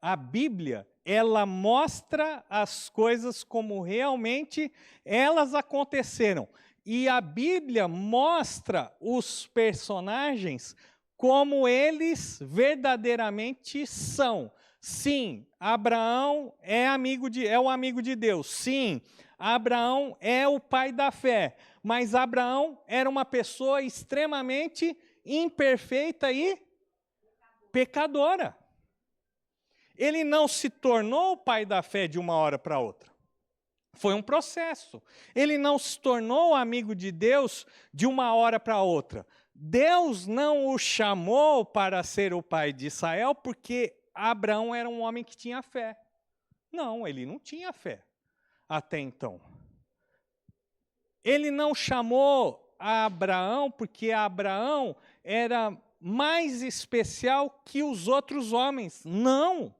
A Bíblia, ela mostra as coisas como realmente elas aconteceram. E a Bíblia mostra os personagens como eles verdadeiramente são. Sim, Abraão é o amigo de Deus. Sim, Abraão é o pai da fé. Mas Abraão era uma pessoa extremamente imperfeita e pecadora. Ele não se tornou o pai da fé de uma hora para outra. Foi um processo. Ele não se tornou amigo de Deus de uma hora para outra. Deus não o chamou para ser o pai de Israel porque Abraão era um homem que tinha fé. Não, ele não tinha fé até então. Ele não chamou a Abraão porque Abraão era mais especial que os outros homens. Não.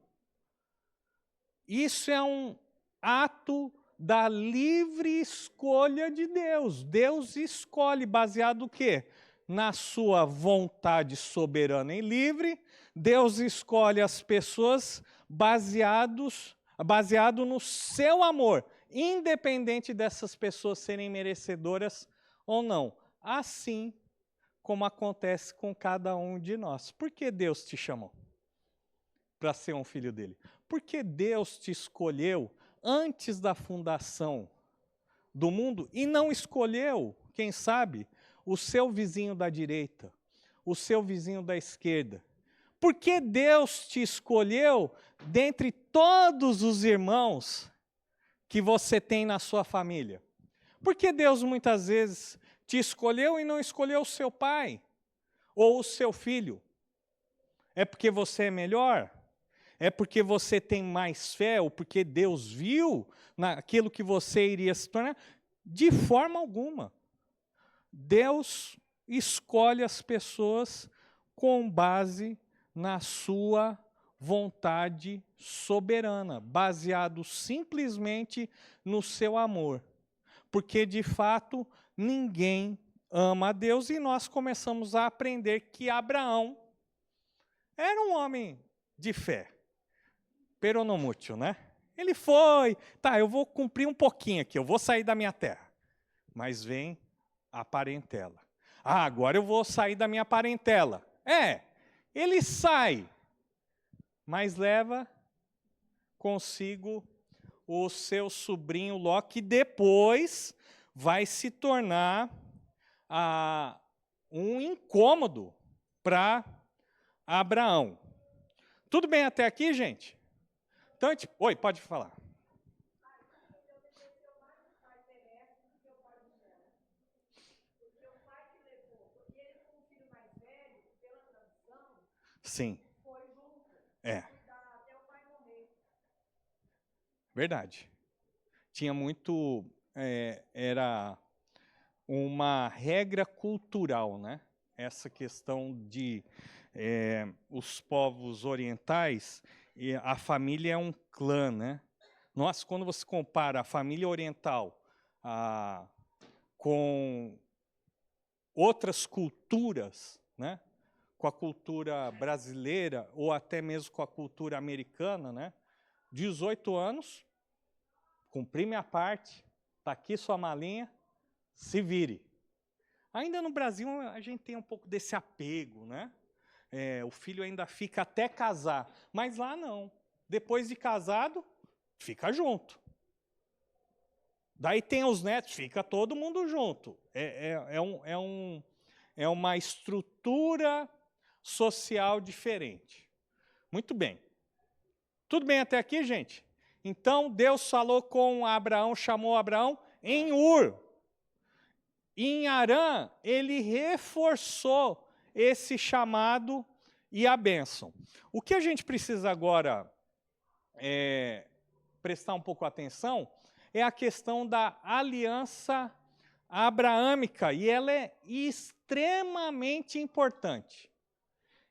Isso é um ato da livre escolha de Deus. Deus escolhe baseado no quê? Na sua vontade soberana e livre. Deus escolhe as pessoas baseado no seu amor, independente dessas pessoas serem merecedoras ou não. Assim como acontece com cada um de nós. Por que Deus te chamou para ser um filho dele? Porque Deus te escolheu antes da fundação do mundo e não escolheu, quem sabe, o seu vizinho da direita, o seu vizinho da esquerda. Porque Deus te escolheu dentre todos os irmãos que você tem na sua família. Porque Deus muitas vezes te escolheu e não escolheu o seu pai ou o seu filho. É porque você é melhor? É porque você tem mais fé ou porque Deus viu naquilo que você iria se tornar? De forma alguma. Deus escolhe as pessoas com base na sua vontade soberana, baseado simplesmente no seu amor. Porque, de fato, ninguém ama a Deus e nós começamos a aprender que Abraão era um homem de fé. Peronomútil, né? Ele foi, eu vou cumprir um pouquinho aqui, eu vou sair da minha terra. Mas vem a parentela. Agora eu vou sair da minha parentela. Ele sai, mas leva consigo o seu sobrinho Ló, que depois vai se tornar um incômodo para Abraão. Tudo bem até aqui, gente? Então, oi, pode falar. Sim. Verdade. Tinha muito, era uma regra cultural, né? Essa questão de os povos orientais, a família é um clã, né? Nossa, quando você compara a família oriental com outras culturas, né? Com a cultura brasileira ou até mesmo com a cultura americana, né? 18 anos, cumpri minha parte, está aqui sua malinha, se vire. Ainda no Brasil a gente tem um pouco desse apego, né? O filho ainda fica até casar, mas lá não. Depois de casado, fica junto. Daí tem os netos, fica todo mundo junto. É uma estrutura social diferente. Muito bem. Tudo bem até aqui, gente? Então, Deus falou com Abraão, chamou Abraão em Ur. Em Harã, ele reforçou esse chamado e a bênção. O que a gente precisa agora prestar um pouco atenção é a questão da aliança abraâmica, e ela é extremamente importante.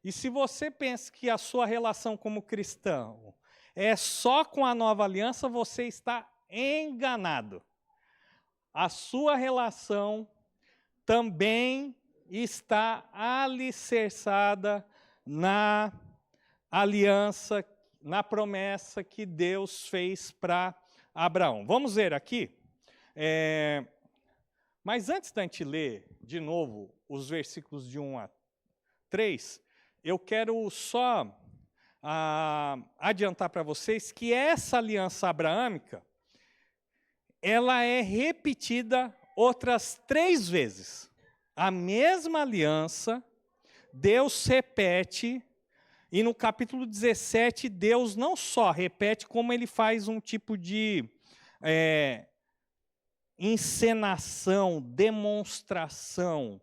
E se você pensa que a sua relação como cristão é só com a nova aliança, você está enganado. a sua relação também está alicerçada na aliança, na promessa que Deus fez para Abraão. Vamos ver aqui. Mas antes da gente ler de novo os versículos de 1 a 3, eu quero só adiantar para vocês que essa aliança abraâmica, ela é repetida outras 3 vezes. A mesma aliança, Deus repete, e no capítulo 17, Deus não só repete, como ele faz um tipo de encenação, demonstração.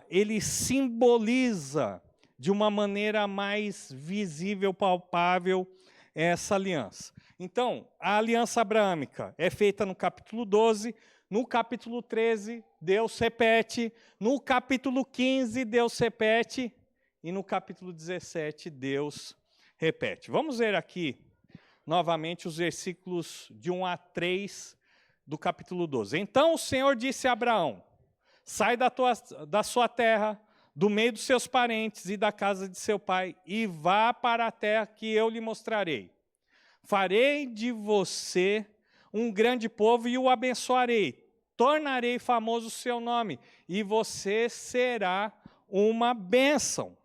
Ele simboliza de uma maneira mais visível, palpável, essa aliança. Então, a aliança abraâmica é feita no capítulo 12, no capítulo 13, Deus repete, no capítulo 15, Deus repete, e no capítulo 17, Deus repete. Vamos ver aqui, novamente, os versículos de 1 a 3 do capítulo 12. Então o Senhor disse a Abraão: sai da sua terra, do meio dos seus parentes e da casa de seu pai, e vá para a terra que eu lhe mostrarei. Farei de você um grande povo e o abençoarei. Tornarei famoso o seu nome, e você será uma bênção.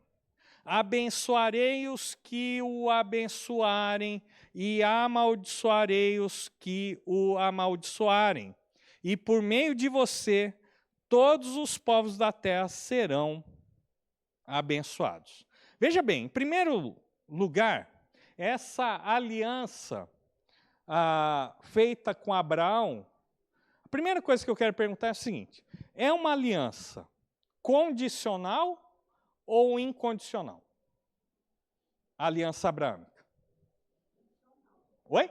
Abençoarei os que o abençoarem, e amaldiçoarei os que o amaldiçoarem. E por meio de você, todos os povos da terra serão abençoados. Veja bem, em primeiro lugar, essa aliança feita com Abraão, a primeira coisa que eu quero perguntar é a seguinte: é uma aliança condicional ou incondicional? A aliança abraâmica. Oi?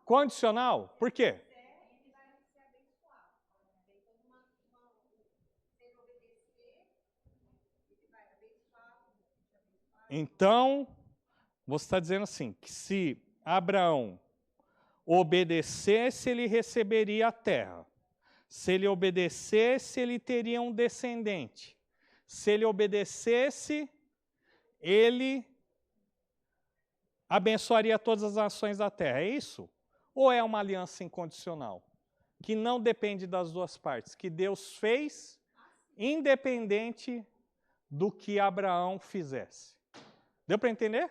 Condicional? Por quê? Então, você está dizendo assim, que se Abraão obedecesse, ele receberia a terra. Se ele obedecesse, ele teria um descendente. Se ele obedecesse, ele abençoaria todas as nações da terra. É isso? Ou é uma aliança incondicional? Que não depende das duas partes, que Deus fez independente do que Abraão fizesse. Deu para entender?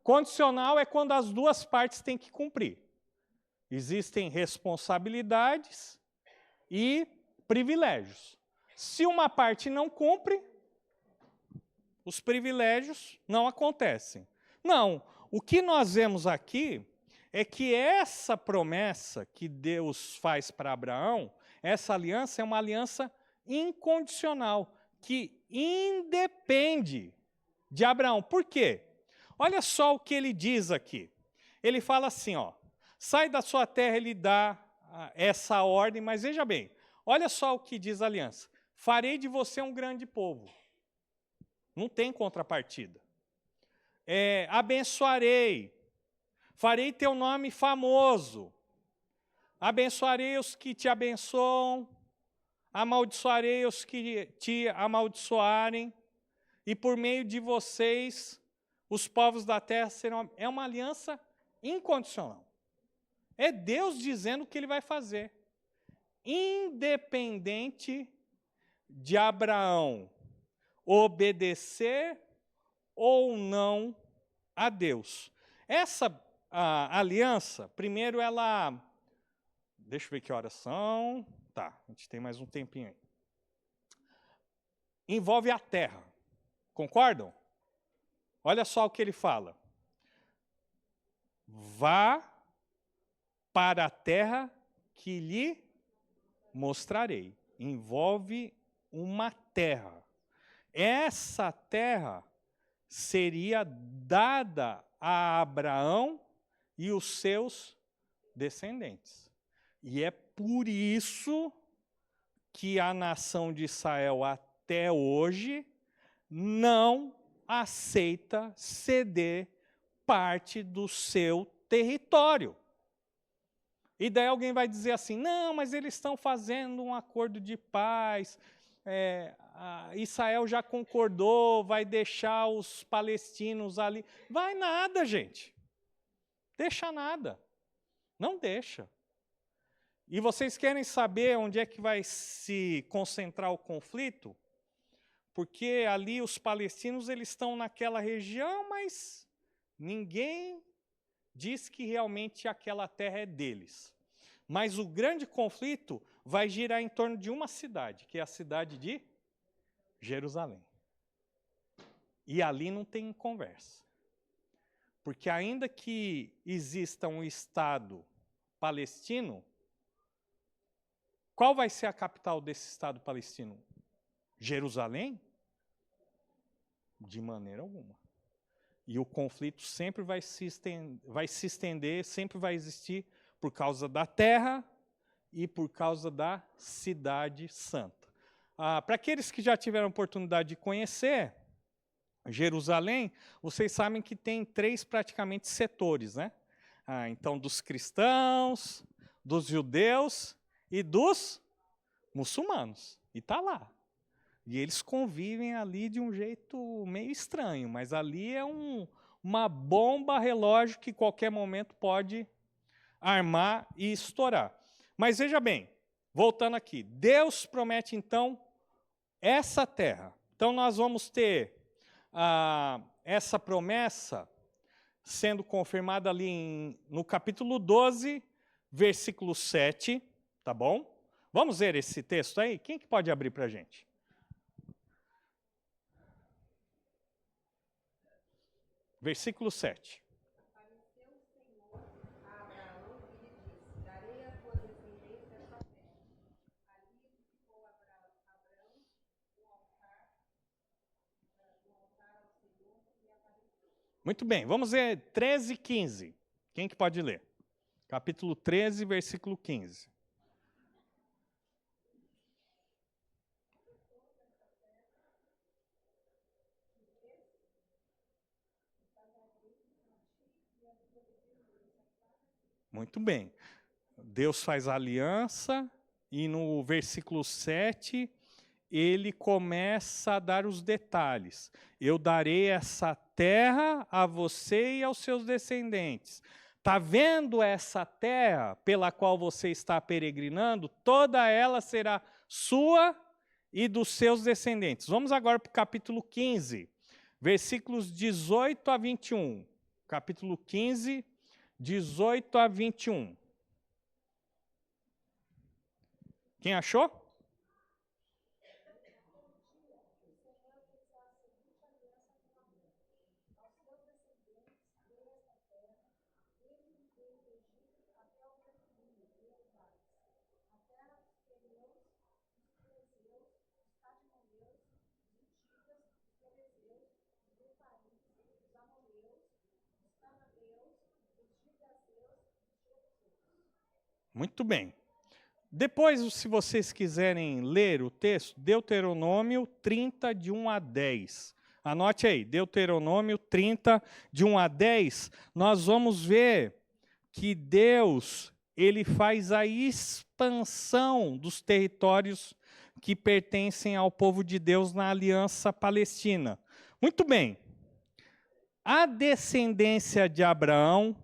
Condicional é quando as duas partes têm que cumprir. Existem responsabilidades e privilégios. Se uma parte não cumpre, os privilégios não acontecem. Não, o que nós vemos aqui é que essa promessa que Deus faz para Abraão, essa aliança é uma aliança incondicional, que independe de Abraão. Por quê? Olha só o que ele diz aqui. Ele fala assim, ó, sai da sua terra, ele dá essa ordem, mas veja bem, olha só o que diz a aliança. Farei de você um grande povo. Não tem contrapartida. Abençoarei. Farei teu nome famoso. Abençoarei os que te abençoam. Amaldiçoarei os que te amaldiçoarem. E por meio de vocês, os povos da terra serão... É uma aliança incondicional. É Deus dizendo o que ele vai fazer. Independente de Abraão obedecer ou não a Deus. Essa aliança, primeiro ela... Deixa eu ver que horas são. Tá, a gente tem mais um tempinho aí. Envolve a terra. Concordam? Olha só o que ele fala. Vá para a terra que lhe mostrarei. Envolve uma terra. Essa terra seria dada a Abraão e os seus descendentes. E é por isso que a nação de Israel até hoje não aceita ceder parte do seu território. E daí alguém vai dizer assim, não, mas eles estão fazendo um acordo de paz, Israel já concordou, vai deixar os palestinos ali. Vai nada, gente. Deixa nada. Não deixa. E vocês querem saber onde é que vai se concentrar o conflito? Porque ali os palestinos eles estão naquela região, mas ninguém diz que realmente aquela terra é deles. Mas o grande conflito vai girar em torno de uma cidade, que é a cidade de Jerusalém. E ali não tem conversa. Porque ainda que exista um Estado palestino, qual vai ser a capital desse Estado palestino? Jerusalém? De maneira alguma. E o conflito sempre vai se estender, sempre vai existir por causa da terra e por causa da cidade santa. Para aqueles que já tiveram oportunidade de conhecer Jerusalém, vocês sabem que tem 3 praticamente setores, né? Então, dos cristãos, dos judeus e dos muçulmanos. E está lá. E eles convivem ali de um jeito meio estranho, mas ali é uma bomba relógio que qualquer momento pode armar e estourar. Mas veja bem, voltando aqui, Deus promete então essa terra. Então nós vamos ter essa promessa sendo confirmada ali no capítulo 12, versículo 7, tá bom? Vamos ver esse texto aí? Quem que pode abrir para a gente? Versículo 7. Apareceu o Senhor a Abraão e lhe disse: darei à tua descendência esta terra. Ali edificou Abraão um altar ao Senhor e apareceu. Muito bem, vamos ver 13 e 15. Quem que pode ler? Capítulo 13, versículo 15. Muito bem. Deus faz aliança e no versículo 7 ele começa a dar os detalhes. Eu darei essa terra a você e aos seus descendentes. Está vendo essa terra pela qual você está peregrinando? Toda ela será sua e dos seus descendentes. Vamos agora para o capítulo 15, versículos 18 a 21. Capítulo 15, 18 a 21. Quem achou? Muito bem. Depois, se vocês quiserem ler o texto, Deuteronômio 30, de 1 a 10. Anote aí, Deuteronômio 30, de 1 a 10, nós vamos ver que Deus, ele faz a expansão dos territórios que pertencem ao povo de Deus na aliança palestina. Muito bem. A descendência de Abraão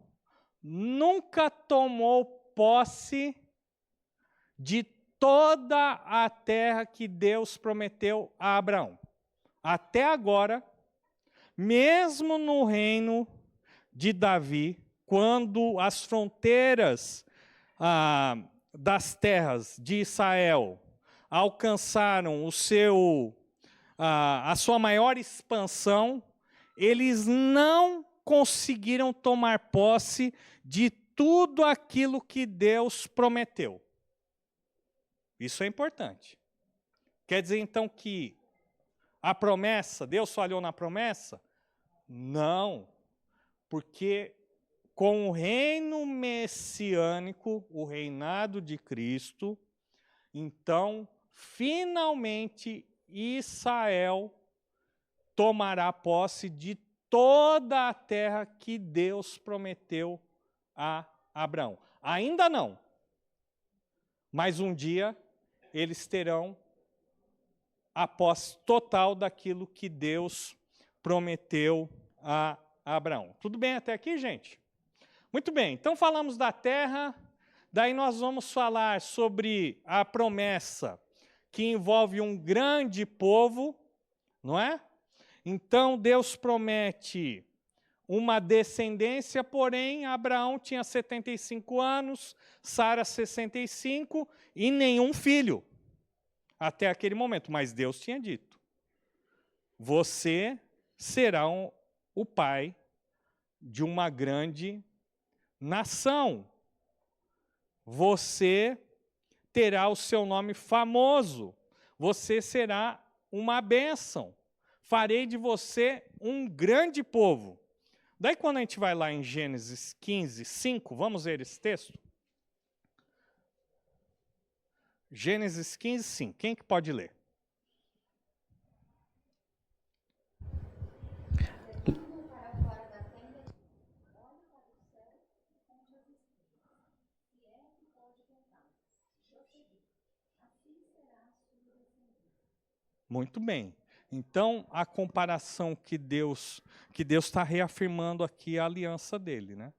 nunca tomou posse de toda a terra que Deus prometeu a Abraão. Até agora, mesmo no reino de Davi, quando as fronteiras das terras de Israel alcançaram a sua maior expansão, eles não conseguiram tomar posse de tudo aquilo que Deus prometeu. Isso é importante. Quer dizer, então, que a promessa, Deus falhou na promessa? Não, porque com o reino messiânico, o reinado de Cristo, então, finalmente, Israel tomará posse de toda a terra que Deus prometeu a Abraão. Ainda não. mas um dia eles terão a posse total daquilo que Deus prometeu a Abraão. Tudo bem até aqui, gente? Muito bem, então falamos da terra, daí nós vamos falar sobre a promessa que envolve um grande povo, não é? Então Deus promete uma descendência, porém Abraão tinha 75 anos, Sara 65 e nenhum filho até aquele momento, mas Deus tinha dito: você será o pai de uma grande nação. Você terá o seu nome famoso. Você será uma bênção. Farei de você um grande povo. Daí quando a gente vai lá em Gênesis 15, 5, vamos ver esse texto? Gênesis 15, 5. Quem que pode ler? Muito bem. Então, a comparação que Deus está reafirmando aqui a aliança dele, né?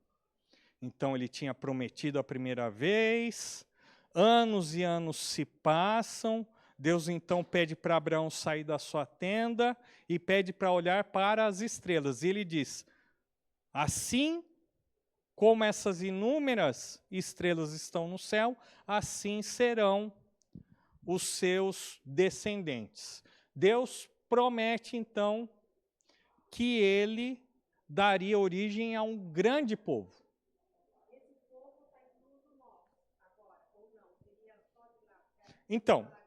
Então, ele tinha prometido a primeira vez, anos e anos se passam, Deus então pede para Abraão sair da sua tenda e pede para olhar para as estrelas. E ele diz: assim como essas inúmeras estrelas estão no céu, assim serão os seus descendentes. Deus promete, então, que ele daria origem a um grande povo. Esse povo está incluso nós agora, ou não? Seria só de lá? Então, A grande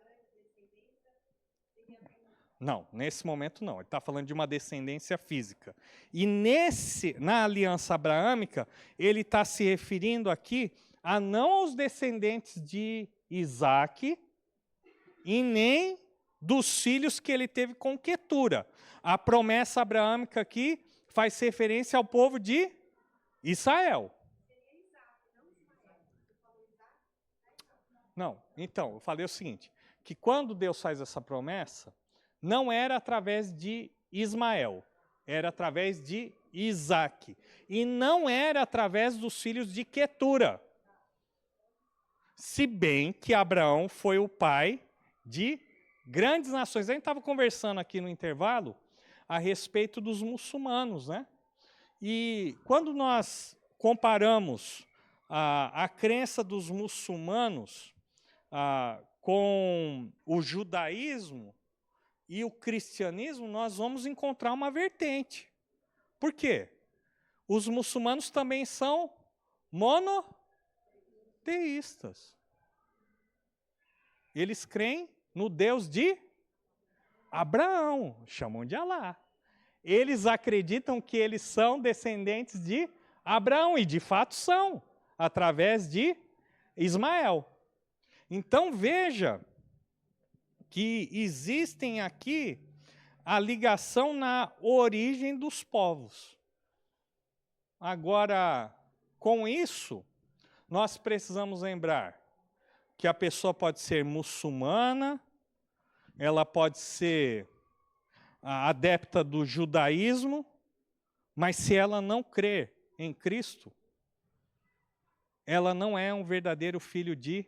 descendência seria não, nesse momento não. Ele está falando de uma descendência física. E na aliança abraâmica, ele está se referindo aqui a não aos descendentes de Isaac e nem dos filhos que ele teve com Quetura. A promessa abraâmica aqui faz referência ao povo de Israel. Não, então, eu falei o seguinte, que quando Deus faz essa promessa, não era através de Ismael, era através de Isaac. E não era através dos filhos de Quetura. Se bem que Abraão foi o pai de grandes nações. A gente estava conversando aqui no intervalo a respeito dos muçulmanos, né? E quando nós comparamos a crença dos muçulmanos com o judaísmo e o cristianismo, nós vamos encontrar uma vertente. Por quê? Os muçulmanos também são monoteístas. Eles creem no Deus de Abraão, chamam de Alá. Eles acreditam que eles são descendentes de Abraão, e de fato são, através de Ismael. Então veja que existem aqui a ligação na origem dos povos. Agora, com isso, nós precisamos lembrar que a pessoa pode ser muçulmana, ela pode ser adepta do judaísmo, mas se ela não crer em Cristo, ela não é um verdadeiro filho de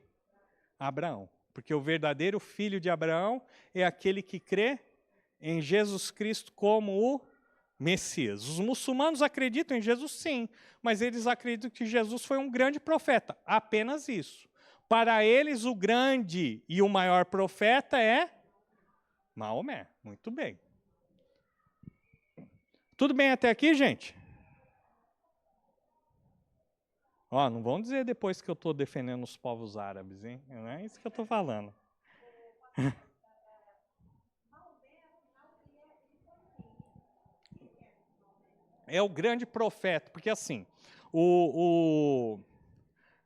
Abraão. Porque o verdadeiro filho de Abraão é aquele que crê em Jesus Cristo como o Messias. Os muçulmanos acreditam em Jesus, sim, mas eles acreditam que Jesus foi um grande profeta, apenas isso. Para eles, o grande e o maior profeta é Maomé. Muito bem. Tudo bem até aqui, gente? Ó, não vão dizer depois que eu estou defendendo os povos árabes, hein? Não é isso que eu estou falando. É o grande profeta, porque assim,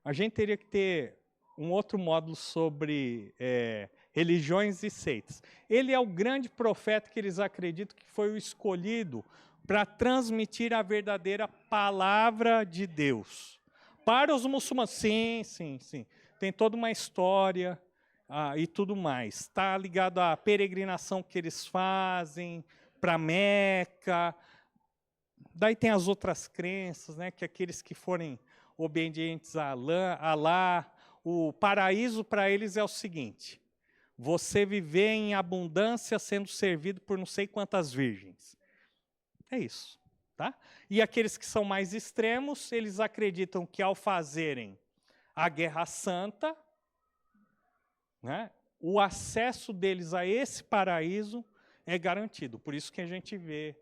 a gente teria que ter um outro módulo sobre religiões e seitas. Ele é o grande profeta que eles acreditam que foi o escolhido para transmitir a verdadeira palavra de Deus. Para os muçulmanos, sim. tem toda uma história e tudo mais. Está ligado à peregrinação que eles fazem para Meca. Daí tem as outras crenças, né, que aqueles que forem obedientes a Alá, o paraíso para eles é o seguinte: você viver em abundância sendo servido por não sei quantas virgens. É isso. Tá? E aqueles que são mais extremos, eles acreditam que ao fazerem a Guerra Santa, né, o acesso deles a esse paraíso é garantido. Por isso que a gente vê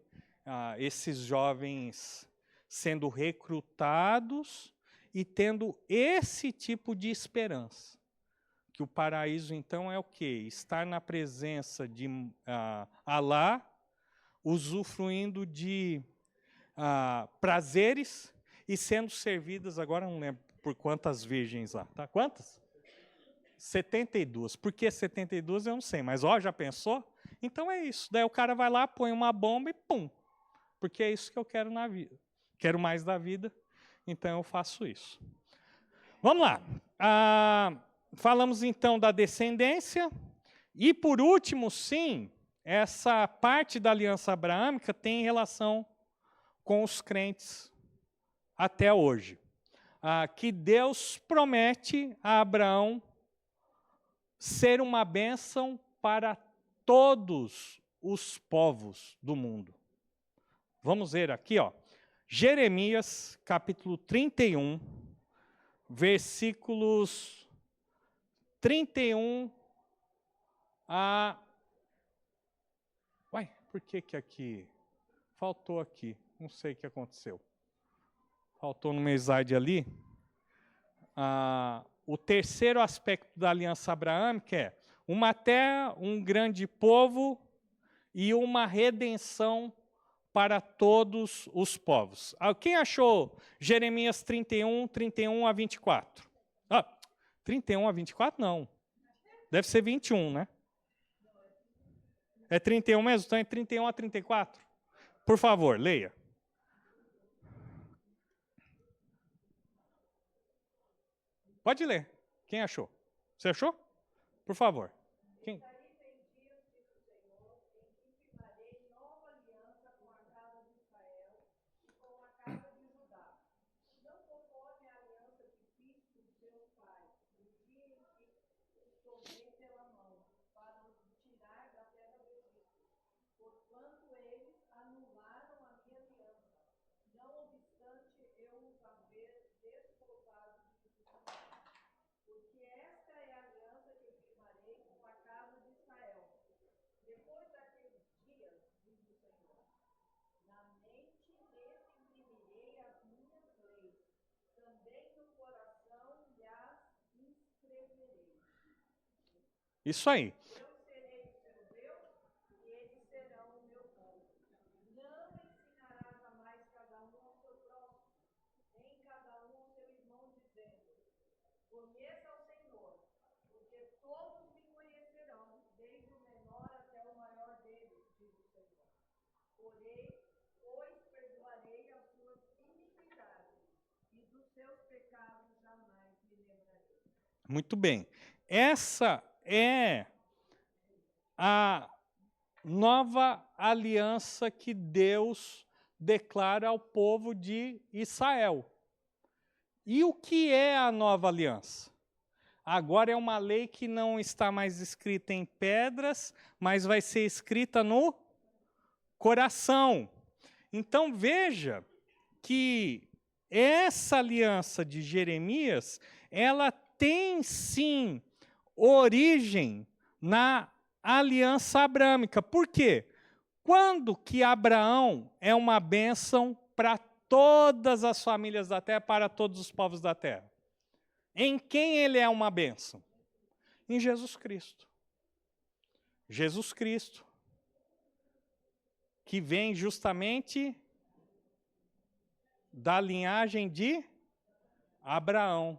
esses jovens sendo recrutados e tendo esse tipo de esperança. Que o paraíso, então, é o quê? Estar na presença de Alá, usufruindo de prazeres e sendo servidas, agora não lembro por quantas virgens lá, tá? Quantas? 72. Por que 72 eu não sei, mas já pensou? Então é isso. Daí o cara vai lá, põe uma bomba e pum. Porque é isso que eu quero na vida. Quero mais da vida, então eu faço isso. Vamos lá. Falamos então da descendência. E por último, sim, essa parte da aliança abraâmica tem relação com os crentes até hoje. Que Deus promete a Abraão ser uma bênção para todos os povos do mundo. Vamos ver aqui, Jeremias, capítulo 31, versículos 31 a... Uai, por que aqui? Faltou aqui, não sei o que aconteceu. Faltou no slide ali. O terceiro aspecto da aliança abraâmica é uma terra, um grande povo e uma redenção para todos os povos. Quem achou Jeremias 31 a 24? 31 a 24 não. Deve ser 21, né? É 31 mesmo? Então é 31 a 34. Por favor, leia. Pode ler. Quem achou? Você achou? Por favor. Quem? Isso aí. Eu serei o seu Deus e eles serão o meu povo. Não ensinarás a mais cada um ao seu próximo, nem cada um ao seu irmão, dizendo: conheça o Senhor, porque todos me conhecerão, desde o menor até o maior deles, diz o Senhor. Pois perdoarei as suas iniquidades e dos seus pecados jamais me lembrarei. Muito bem. Essa é a nova aliança que Deus declara ao povo de Israel. E o que é a nova aliança? Agora é uma lei que não está mais escrita em pedras, mas vai ser escrita no coração. Então veja que essa aliança de Jeremias, ela tem sim origem na aliança abrâmica. Por quê? Quando que Abraão é uma bênção para todas as famílias da terra, para todos os povos da terra? Em quem ele é uma bênção? Em Jesus Cristo. Jesus Cristo, que vem justamente da linhagem de Abraão.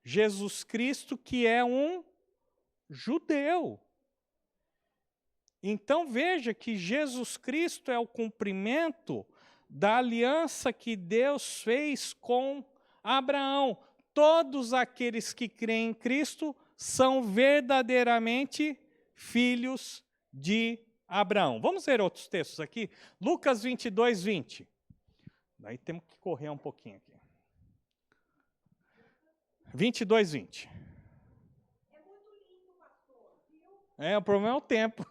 Jesus Cristo, que é um judeu. Então veja que Jesus Cristo é o cumprimento da aliança que Deus fez com Abraão. todos aqueles que creem em Cristo são verdadeiramente filhos de Abraão. Vamos ver outros textos aqui? Lucas 22, 20. Daí temos que correr um pouquinho aqui. 22, 20. É muito lindo, pastor, viu? O problema é o tempo.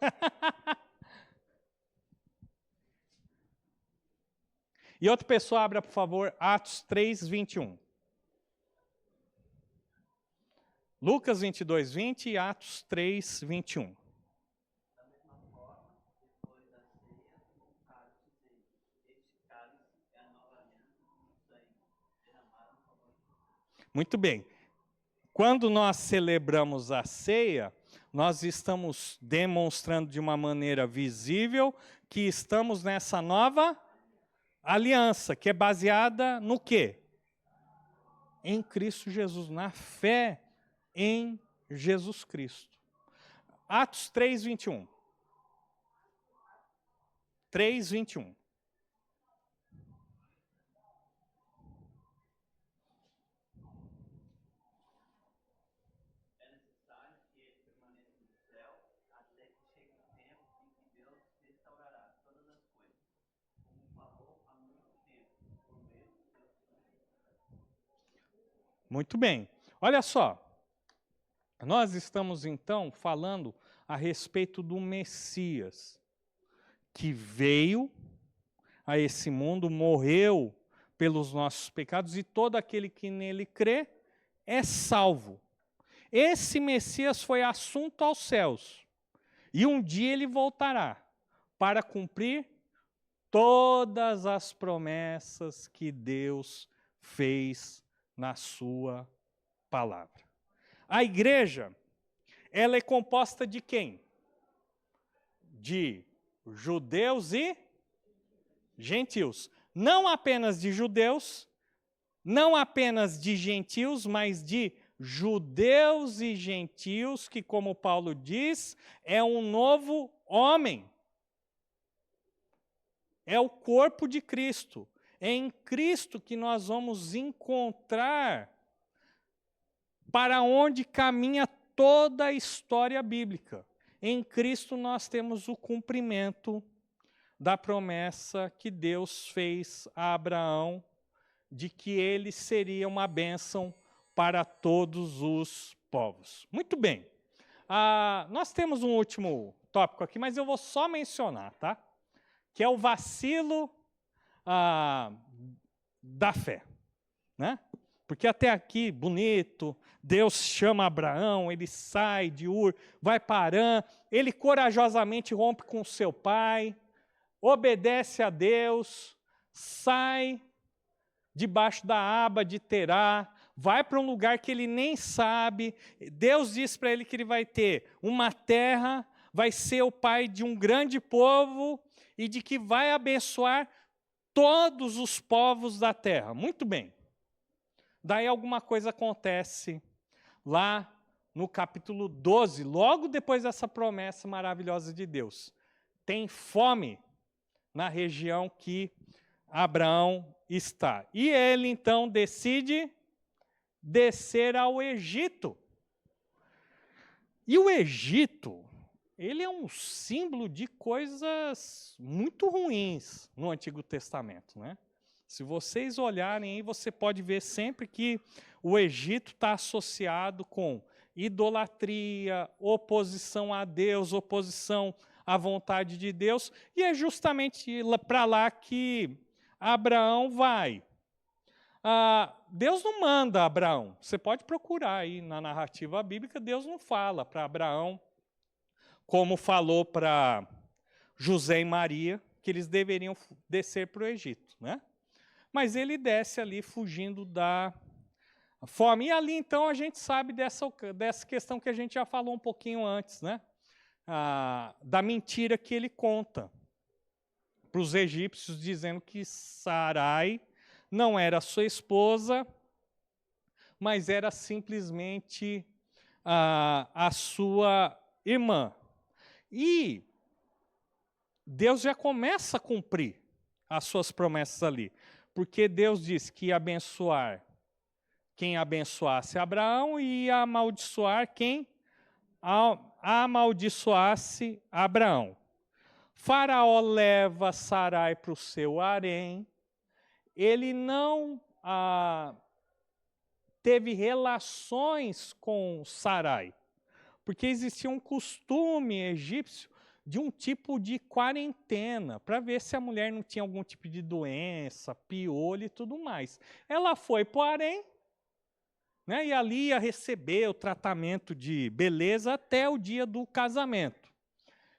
E outra pessoa, abra, por favor, Atos 3, 21. Lucas 22, 20 e Atos 3, 21. Da mesma forma, depois da ceia, tomaram dizendo: Este cálice é a nova aliança no meu sangue, derramado a favor de vocês. Muito bem. Quando nós celebramos a ceia, nós estamos demonstrando de uma maneira visível que estamos nessa nova aliança, que é baseada no quê? Em Cristo Jesus, na fé em Jesus Cristo. Atos 3, 21. 3, 21. É necessário que ele permaneça no céu até que chegue o tempo em que Deus restaurará todas as coisas, como falou há muito tempo, por meio de seus santos. Muito bem. Olha só. Nós estamos, então, falando a respeito do Messias, que veio a esse mundo, morreu pelos nossos pecados, e todo aquele que nele crê é salvo. Esse Messias foi assunto aos céus, e um dia ele voltará para cumprir todas as promessas que Deus fez na sua palavra. A igreja, ela é composta de quem? De judeus e gentios. Não apenas de judeus, não apenas de gentios, mas de judeus e gentios, que, como Paulo diz, é um novo homem. É o corpo de Cristo. É em Cristo que nós vamos encontrar para onde caminha toda a história bíblica. Em Cristo nós temos o cumprimento da promessa que Deus fez a Abraão de que ele seria uma bênção para todos os povos. Muito bem. Nós temos um último tópico aqui, mas eu vou só mencionar, tá? Que é o vacilo da fé, né? Porque até aqui, bonito, Deus chama Abraão, ele sai de Ur, vai para Harã, ele corajosamente rompe com seu pai, obedece a Deus, sai debaixo da aba de Terá, vai para um lugar que ele nem sabe. Deus diz para ele que ele vai ter uma terra, vai ser o pai de um grande povo e de que vai abençoar todos os povos da terra. Muito bem. Daí alguma coisa acontece lá no capítulo 12, logo depois dessa promessa maravilhosa de Deus. Tem fome na região que Abraão está. E ele então decide descer ao Egito. E o Egito, ele é um símbolo de coisas muito ruins no Antigo Testamento, né? Se vocês olharem aí, você pode ver sempre que o Egito está associado com idolatria, oposição a Deus, oposição à vontade de Deus, e é justamente para lá que Abraão vai. Deus não manda Abraão. Você pode procurar aí na narrativa bíblica, Deus não fala para Abraão, como falou para José e Maria, que eles deveriam descer para o Egito, né? Mas ele desce ali fugindo da fome. E ali, então, a gente sabe dessa questão que a gente já falou um pouquinho antes, né? Da mentira que ele conta para os egípcios, dizendo que Sarai não era sua esposa, mas era simplesmente a sua irmã. E Deus já começa a cumprir as suas promessas ali. Porque Deus disse que ia abençoar quem abençoasse Abraão e ia amaldiçoar quem amaldiçoasse Abraão. Faraó leva Sarai para o seu harém. Ele não teve relações com Sarai, porque existia um costume egípcio de um tipo de quarentena, para ver se a mulher não tinha algum tipo de doença, piolho e tudo mais. Ela foi para o harém, né, e ali ia receber o tratamento de beleza até o dia do casamento.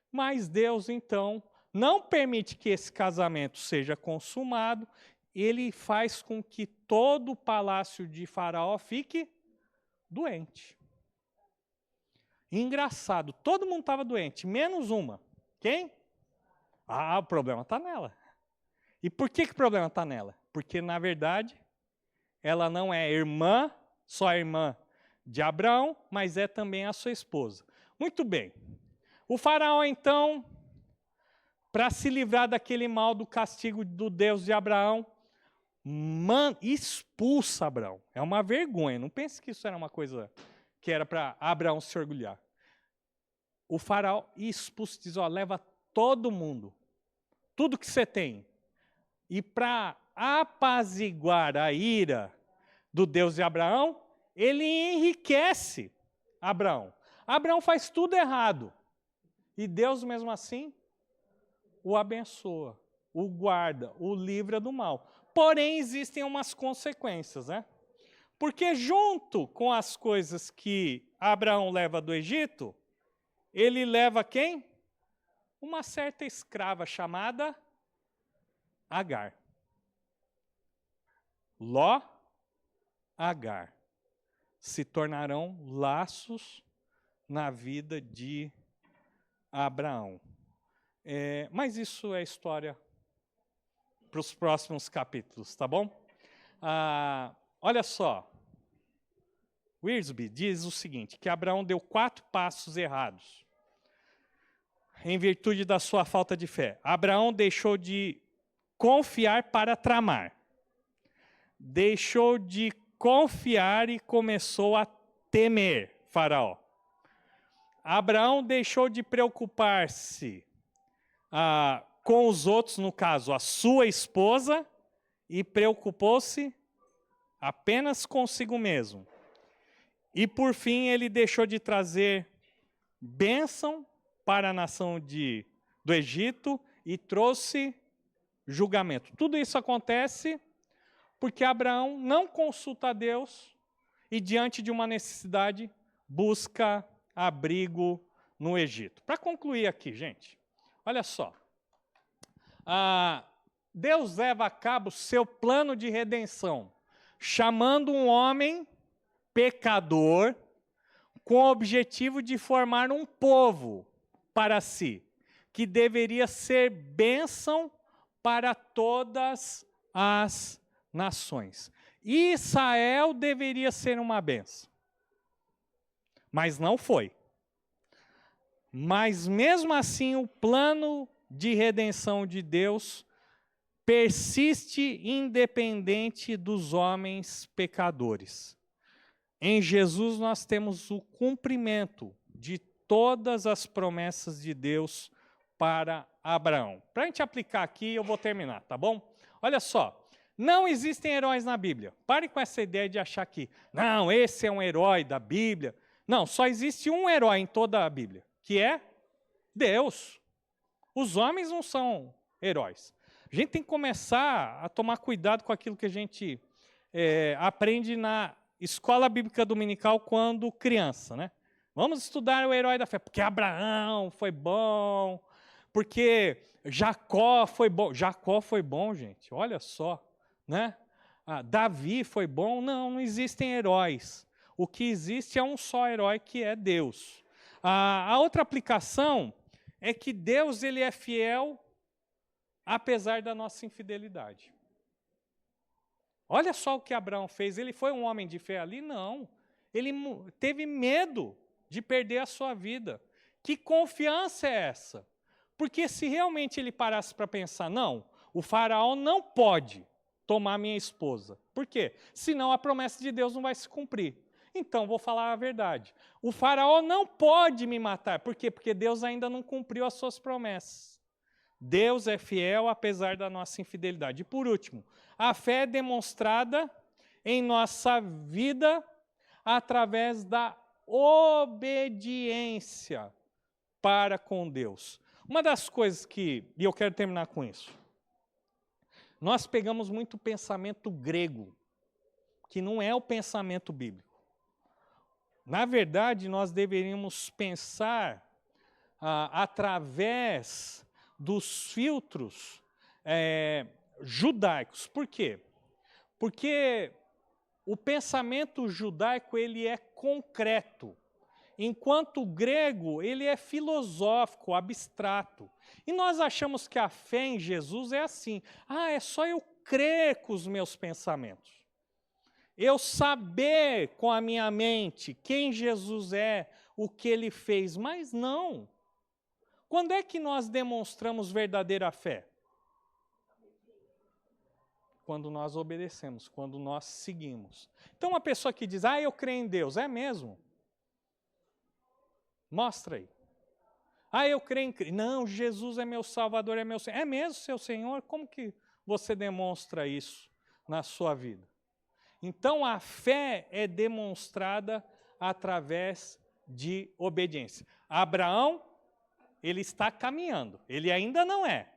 Mas Deus, então, não permite que esse casamento seja consumado. Ele faz com que todo o palácio de Faraó fique doente. Engraçado, todo mundo estava doente, menos uma. Quem? O problema está nela. E por que o problema está nela? Porque, na verdade, ela não é só irmã de Abraão, mas é também a sua esposa. Muito bem. O faraó, então, para se livrar daquele mal do castigo do Deus de Abraão, expulsa Abraão. É uma vergonha. Não pense que isso era uma coisa que era para Abraão se orgulhar. O faraó expulsa, diz, leva todo mundo, tudo que você tem. E para apaziguar a ira do Deus de Abraão, ele enriquece Abraão. Abraão faz tudo errado. E Deus, mesmo assim, o abençoa, o guarda, o livra do mal. Porém, existem umas consequências, né? Porque junto com as coisas que Abraão leva do Egito, ele leva quem? Uma certa escrava chamada Agar. Ló, Agar. Se tornarão laços na vida de Abraão. Mas isso é história para os próximos capítulos, tá bom? Olha só. Wiersbe diz o seguinte, que Abraão deu 4 passos errados em virtude da sua falta de fé. Abraão deixou de confiar para tramar. Deixou de confiar e começou a temer Faraó. Abraão deixou de preocupar-se com os outros, no caso, a sua esposa, e preocupou-se apenas consigo mesmo. E, por fim, ele deixou de trazer bênção para a nação do Egito e trouxe julgamento. Tudo isso acontece porque Abraão não consulta a Deus e, diante de uma necessidade, busca abrigo no Egito. Para concluir aqui, gente, olha só. Deus leva a cabo seu plano de redenção, chamando um homem pecador com o objetivo de formar um povo para si, que deveria ser bênção para todas as nações. Israel deveria ser uma bênção, mas não foi. Mas mesmo assim o plano de redenção de Deus persiste independente dos homens pecadores. Em Jesus nós temos o cumprimento de todas as promessas de Deus para Abraão. Para a gente aplicar aqui, eu vou terminar, tá bom? Olha só, não existem heróis na Bíblia. Pare com essa ideia de achar que, não, esse é um herói da Bíblia. Não, só existe um herói em toda a Bíblia, que é Deus. Os homens não são heróis. A gente tem que começar a tomar cuidado com aquilo que a gente aprende na escola bíblica dominical quando criança, né? Vamos estudar o herói da fé, porque Abraão foi bom, porque Jacó foi bom. Jacó foi bom, gente, olha só, né? Davi foi bom. Não existem heróis. O que existe é um só herói, que é Deus. A outra aplicação é que Deus ele é fiel apesar da nossa infidelidade. Olha só o que Abraão fez. Ele foi um homem de fé ali? Não. Ele teve medo de perder a sua vida. Que confiança é essa? Porque se realmente ele parasse para pensar, não, o faraó não pode tomar minha esposa. Por quê? Senão a promessa de Deus não vai se cumprir. Então, vou falar a verdade. O faraó não pode me matar. Por quê? Porque Deus ainda não cumpriu as suas promessas. Deus é fiel apesar da nossa infidelidade. E por último, a fé é demonstrada em nossa vida através da obediência para com Deus. Uma das coisas e eu quero terminar com isso, nós pegamos muito pensamento grego, que não é o pensamento bíblico. Na verdade, nós deveríamos pensar através dos filtros judaicos. Por quê? Porque o pensamento judaico ele é concreto, enquanto o grego ele é filosófico, abstrato. E nós achamos que a fé em Jesus é assim. É só eu crer com os meus pensamentos. Eu saber com a minha mente quem Jesus é, o que ele fez, mas não. Quando é que nós demonstramos verdadeira fé? Quando nós obedecemos, quando nós seguimos. Então, uma pessoa que diz, eu creio em Deus, é mesmo? Mostra aí. Eu creio em Cristo. Não, Jesus é meu Salvador, é meu Senhor. É mesmo, seu Senhor? Como que você demonstra isso na sua vida? Então, a fé é demonstrada através de obediência. Abraão, ele está caminhando. Ele ainda não é,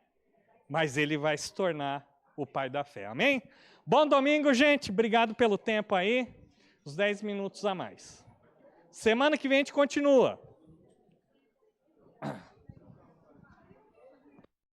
mas ele vai se tornar o pai da fé. Amém? Bom domingo, gente. Obrigado pelo tempo aí. Os 10 minutos a mais. Semana que vem a gente continua.